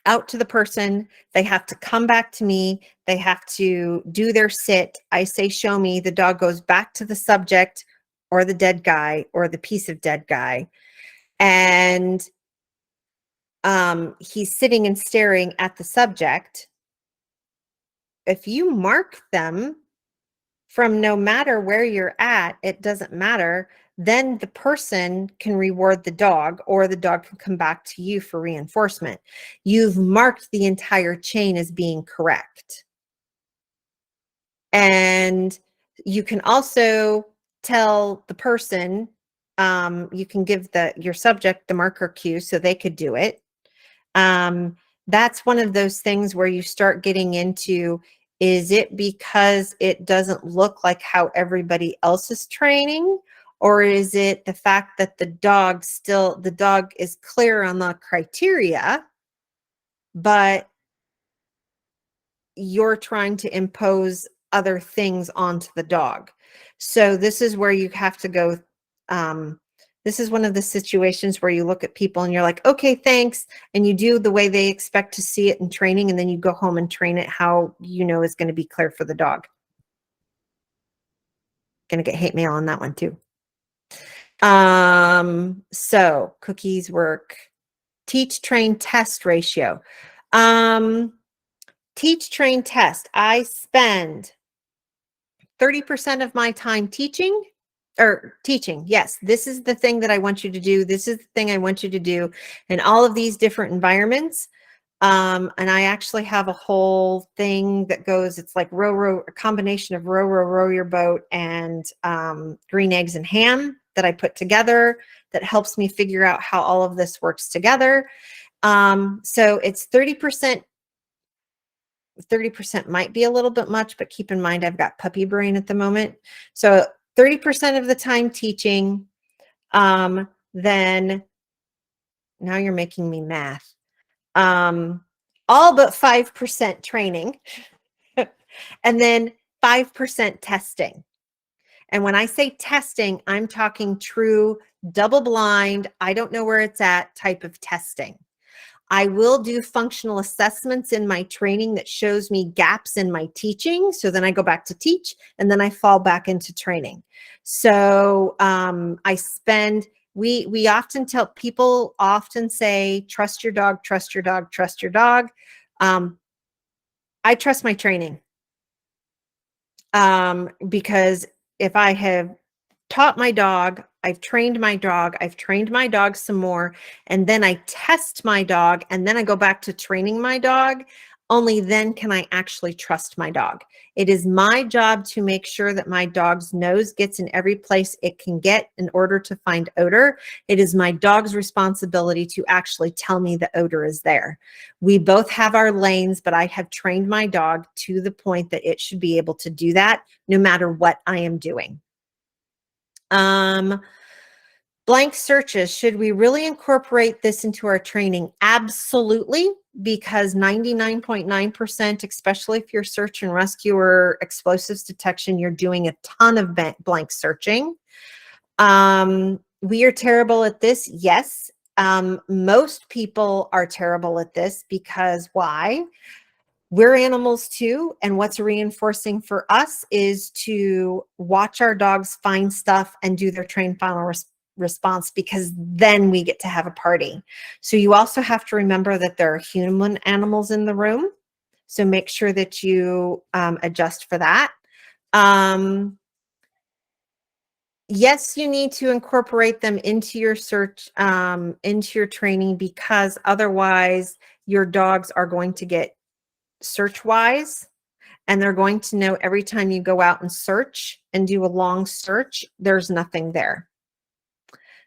out to the person. They have to come back to me. They have to do their sit. I say, show me. The dog goes back to the subject or the dead guy or the piece of dead guy. And he's sitting and staring at the subject. If you mark them from no matter where you're at, it doesn't matter, then the person can reward the dog or the dog can come back to you for reinforcement. You've marked the entire chain as being correct. And you can also tell the person, you can give your subject the marker cue so they could do it. That's one of those things where you start getting into, is it because it doesn't look like how everybody else is training? Or is it the fact that the dog is clear on the criteria, but you're trying to impose other things onto the dog? So this is where you have to go. This is one of the situations where you look at people and you're like, okay, thanks. And you do the way they expect to see it in training. And then you go home and train it how you know is going to be clear for the dog. Going to get hate mail on that one too. So cookies work. Teach, train, test ratio. Teach, train, test. I spend 30% of my time teaching. Yes, this is the thing that I want you to do. This is the thing I want you to do in all of these different environments. And I actually have a whole thing that goes, it's like a combination of row your boat and green eggs and ham that I put together that helps me figure out how all of this works together. So it's 30%. 30% might be a little bit much, but keep in mind, I've got puppy brain at the moment. So 30% of the time teaching, then now you're making me math. All but 5% training, and then 5% testing. And when I say testing, I'm talking true double blind, I don't know where it's at type of testing. I will do functional assessments in my training that shows me gaps in my teaching. So then I go back to teach and then I fall back into training. So we often tell people say, trust your dog, trust your dog, trust your dog. I trust my training because if I have taught my dog, I've trained my dog some more, and then I test my dog, and then I go back to training my dog, only then can I actually trust my dog. It is my job to make sure that my dog's nose gets in every place it can get in order to find odor. It is my dog's responsibility to actually tell me the odor is there. We both have our lanes, but I have trained my dog to the point that it should be able to do that no matter what I am doing. Blank searches, should we really incorporate this into our training? Absolutely, because 99.9%, especially if you're search and rescue or explosives detection, you're doing a ton of blank searching. We are terrible at this. Yes. Most people are terrible at this because why? We're animals too, and what's reinforcing for us is to watch our dogs find stuff and do their trained final response, because then we get to have a party. So you also have to remember that there are human animals in the room, so make sure that you adjust for that. Yes, you need to incorporate them into your search, into your training, because otherwise your dogs are going to get search wise, and they're going to know every time you go out and search and do a long search, there's nothing there.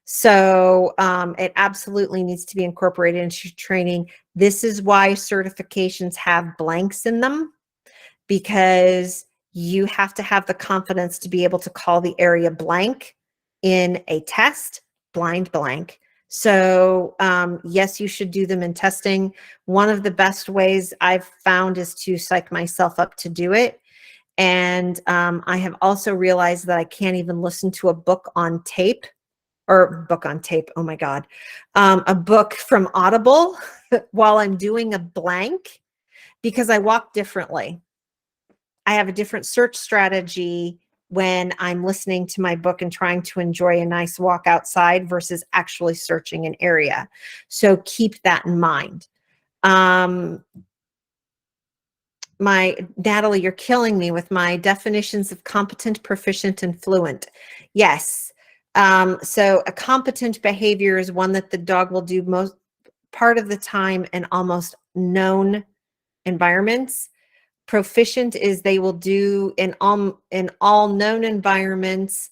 So it absolutely needs to be incorporated into training. This is why certifications have blanks in them, because you have to have the confidence to be able to call the area blank in a test, blind blank. So yes, you should do them in testing. One of the best ways I've found is to psych myself up to do it. And I have also realized that I can't even listen to a book on tape. Or book on tape, oh my God, a book from Audible while I'm doing a blank, because I walk differently. I have a different search strategy when I'm listening to my book and trying to enjoy a nice walk outside versus actually searching an area. So keep that in mind. Natalie, you're killing me with my definitions of competent, proficient, and fluent. Yes. So a competent behavior is one that the dog will do most part of the time in almost known environments. Proficient is they will do in all known environments,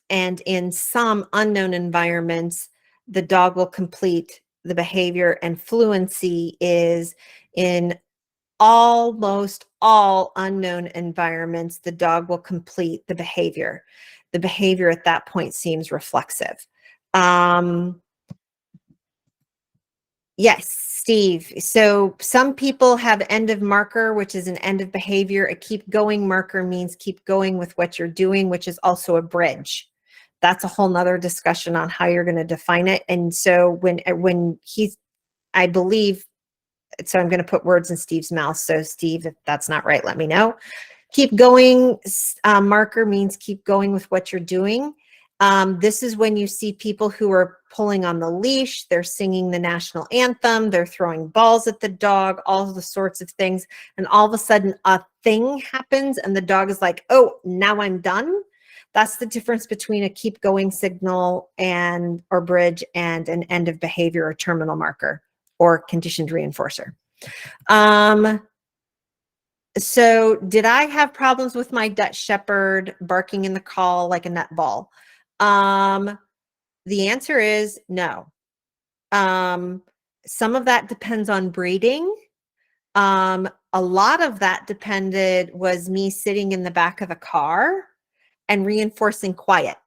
and in some unknown environments, the dog will complete the behavior. And fluency is in almost all unknown environments, the dog will complete the behavior. The behavior at that point seems reflexive. Yes, Steve. So some people have end of marker, which is an end of behavior. A keep going marker means keep going with what you're doing, which is also a bridge. That's a whole nother discussion on how you're going to define it. And so when he's, I believe, so I'm going to put words in Steve's mouth. So Steve, if that's not right, let me know. Keep going marker means keep going with what you're doing. This is when you see people who are pulling on the leash, they're singing the national anthem, they're throwing balls at the dog, all the sorts of things. And all of a sudden a thing happens and the dog is like, oh, now I'm done. That's the difference between a keep going signal or bridge and an end of behavior or terminal marker or conditioned reinforcer. So did I have problems with my Dutch Shepherd barking in the call like a nut ball? The answer is no. Some of that depends on breeding. A lot of that was me sitting in the back of the car and reinforcing quiet,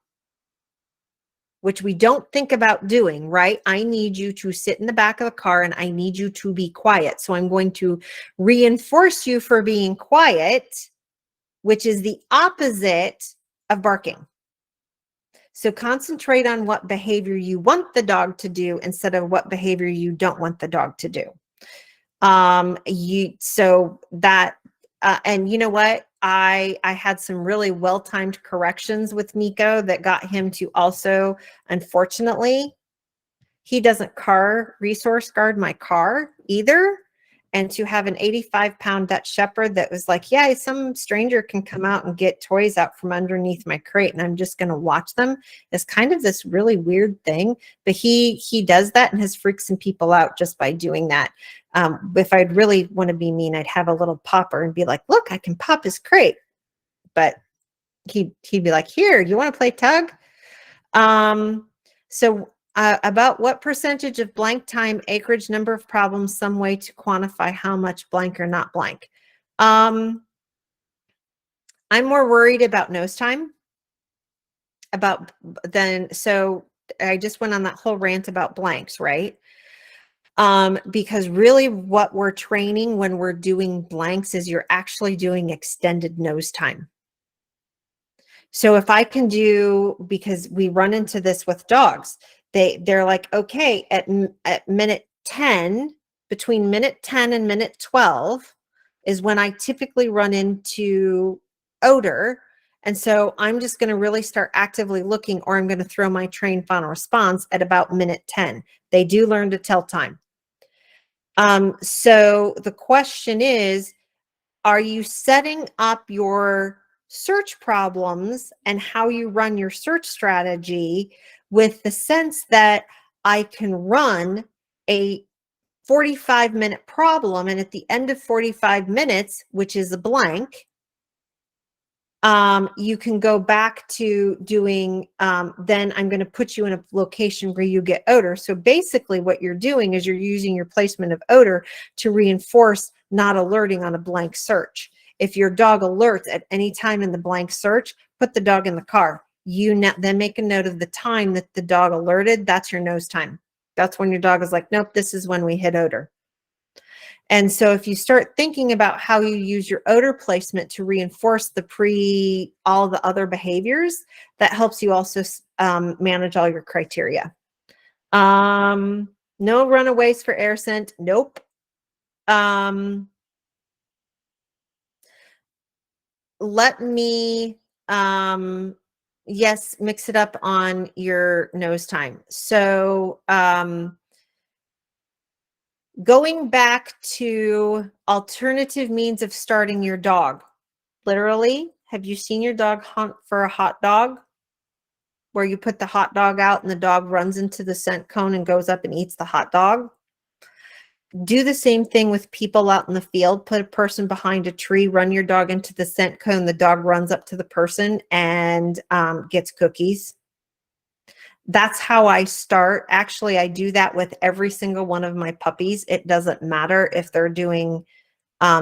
which we don't think about doing, right? I need you to sit in the back of the car and I need you to be quiet. So I'm going to reinforce you for being quiet, which is the opposite of barking. So concentrate on what behavior you want the dog to do instead of what behavior you don't want the dog to do. And you know what? I had some really well-timed corrections with Nico that got him to also, unfortunately, he doesn't car resource guard my car either. And to have an 85-pound Dutch Shepherd that was like, yeah, some stranger can come out and get toys out from underneath my crate and I'm just going to watch them is kind of this really weird thing. But he does that and has freaked some people out just by doing that. If I'd really want to be mean, I'd have a little popper and be like, look, I can pop his crate. But he'd be like, here, you want to play tug? About what percentage of blank time, acreage, number of problems, some way to quantify how much blank or not blank. I'm more worried about nose time so I just went on that whole rant about blanks, right? Because really what we're training when we're doing blanks is you're actually doing extended nose time. So if I can because we run into this with dogs, they're like, okay, at minute 10, between minute 10 and minute 12 is when I typically run into odor. And so I'm just going to really start actively looking, or I'm going to throw my trained final response at about minute 10. They do learn to tell time. So the question is, are you setting up your search problems and how you run your search strategy with the sense that I can run a 45-minute problem. And at the end of 45 minutes, which is a blank, you can go back to doing, then I'm going to put you in a location where you get odor. So basically what you're doing is you're using your placement of odor to reinforce not alerting on a blank search. If your dog alerts at any time in the blank search, put the dog in the car. Then make a note of the time that the dog alerted. That's your nose time. That's when your dog is like, nope, this is when we hit odor. And so if you start thinking about how you use your odor placement to reinforce all the other behaviors, that helps you also manage all your criteria. No runaways for air scent. Nope. Let me, yes, mix it up on your nose time. So, going back to alternative means of starting your dog. Literally, have you seen your dog hunt for a hot dog? Where you put the hot dog out and the dog runs into the scent cone and goes up and eats the hot dog? Do the same thing with people out in the field. Put a person behind a tree, run your dog into the scent cone. The dog runs up to the person and gets cookies. That's how I start. Actually, I do that with every single one of my puppies. It doesn't matter if they're doing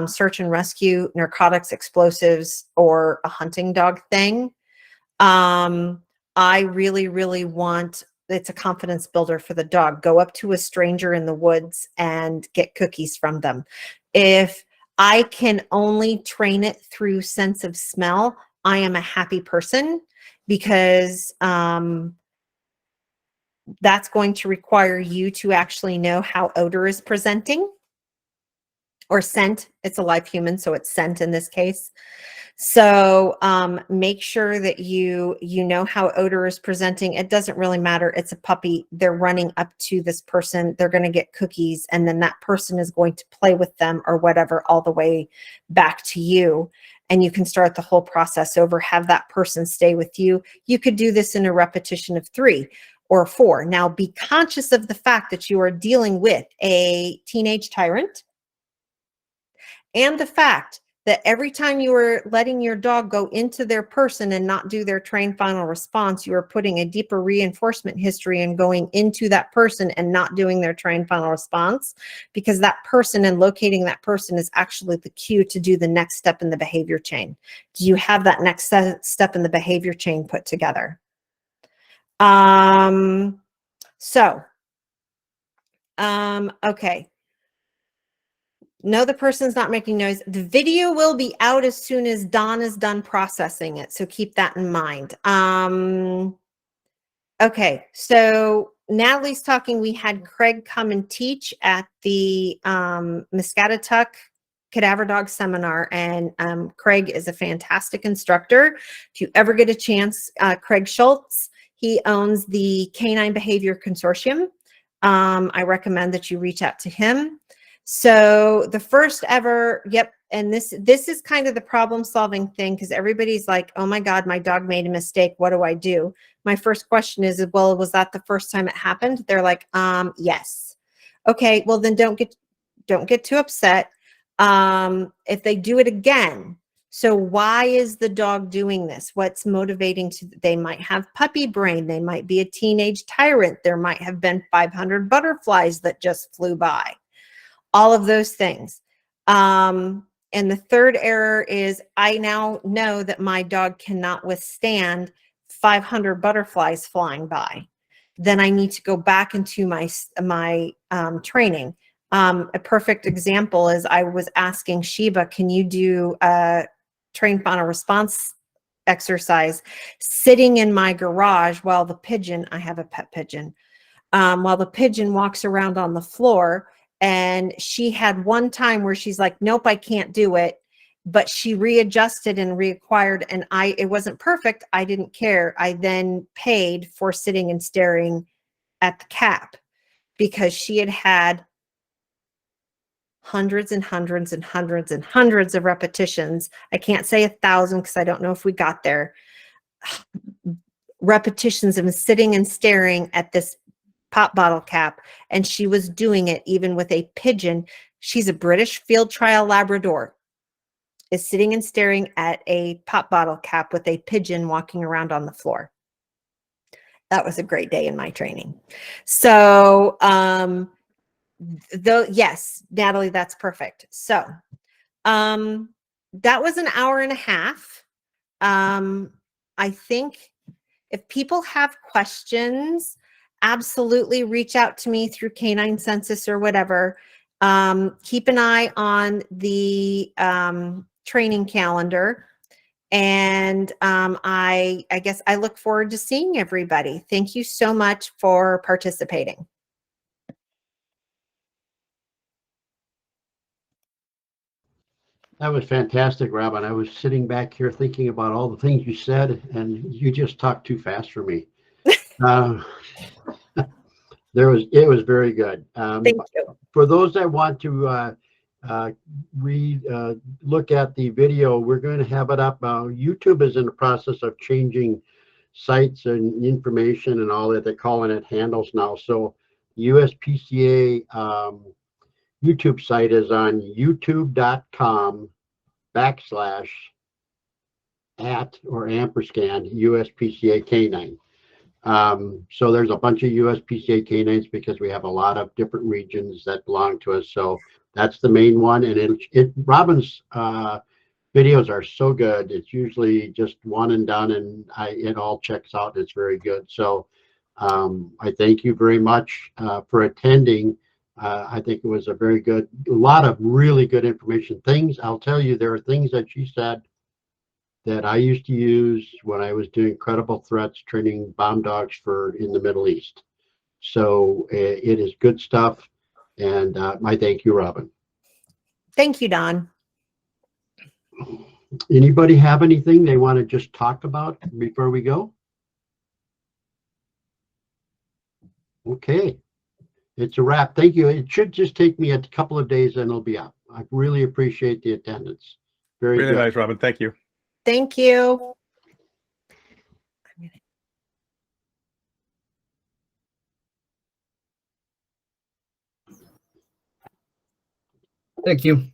search and rescue, narcotics, explosives, or a hunting dog thing. I really, really want, it's a confidence builder for the dog. Go up to a stranger in the woods and get cookies from them. If I can only train it through sense of smell, I am a happy person, because that's going to require you to actually know how odor is presenting, or scent. It's a live human, so it's scent in this case. So make sure that you know how odor is presenting. It doesn't really matter. It's a puppy. They're running up to this person. They're going to get cookies, and then that person is going to play with them or whatever all the way back to you. And you can start the whole process over, have that person stay with you. You could do this in a repetition of 3 or 4. Now, be conscious of the fact that you are dealing with a teenage tyrant, and the fact that every time you are letting your dog go into their person and not do their trained final response, you are putting a deeper reinforcement history and going into that person and not doing their trained final response, because that person and locating that person is actually the cue to do the next step in the behavior chain. Do you have that next step in the behavior chain put together? Okay. No, the person's not making noise. The video will be out as soon as Dawn is done processing it, so keep that in mind. Okay, so Natalie's talking. We had Craig come and teach at the Muscatatuck Cadaver Dog Seminar, and Craig is a fantastic instructor. If you ever get a chance, Craig Schultz, he owns the Canine Behavior Consortium. I recommend that you reach out to him. So the first ever, yep, and this is kind of the problem solving thing, because everybody's like, oh my God, my dog made a mistake. What do I do? My first question is, well, was that the first time it happened? They're like, yes. Okay, well then don't get too upset. If they do it again, so why is the dog doing this? What's motivating they might have puppy brain. They might be a teenage tyrant. There might have been 500 butterflies that just flew by. All of those things. And the third error is, I now know that my dog cannot withstand 500 butterflies flying by. Then I need to go back into my training. A perfect example is, I was asking Sheba, can you do a trained final response exercise sitting in my garage while the pigeon, I have a pet pigeon, while the pigeon walks around on the floor. And she had one time where she's like, nope, I can't do it. But she readjusted and reacquired, and it wasn't perfect. I didn't care. I then paid for sitting and staring at the cap, because she had had hundreds and hundreds and hundreds and hundreds of repetitions. I can't say 1,000 because I don't know if we got there. Repetitions of sitting and staring at this pop bottle cap, and she was doing it even with a pigeon. She's a British field trial Labrador, is sitting and staring at a pop bottle cap with a pigeon walking around on the floor. That was a great day in my training. So, though, yes, Natalie, that's perfect. So, that was an hour and a half. I think if people have questions, absolutely reach out to me through Canine Census or whatever. Keep an eye on the training calendar. And I guess I look forward to seeing everybody. Thank you so much for participating. That was fantastic, Robin. I was sitting back here thinking about all the things you said, and you just talked too fast for me. It was very good. Thank you. For those that want to look at the video, we're going to have it up. YouTube is in the process of changing sites and information and all that. They're calling it handles now. So USPCA YouTube site is on youtube.com/@ USPCA Canine. So there's a bunch of USPCA canines because we have a lot of different regions that belong to us. So that's the main one. And Robin's videos are so good. It's usually just one and done, and it all checks out. It's very good. So I thank you very much for attending. I think it was a lot of really good information. I'll tell you, there are things that she said that I used to use when I was doing credible threats training bomb dogs in the Middle East. So it is good stuff. And I thank you, Robin. Thank you, Don. Anybody have anything they want to just talk about before we go? Okay. It's a wrap. Thank you. It should just take me a couple of days and it'll be up. I really appreciate the attendance. Very good. Nice, Robin. Thank you. Thank you. Thank you.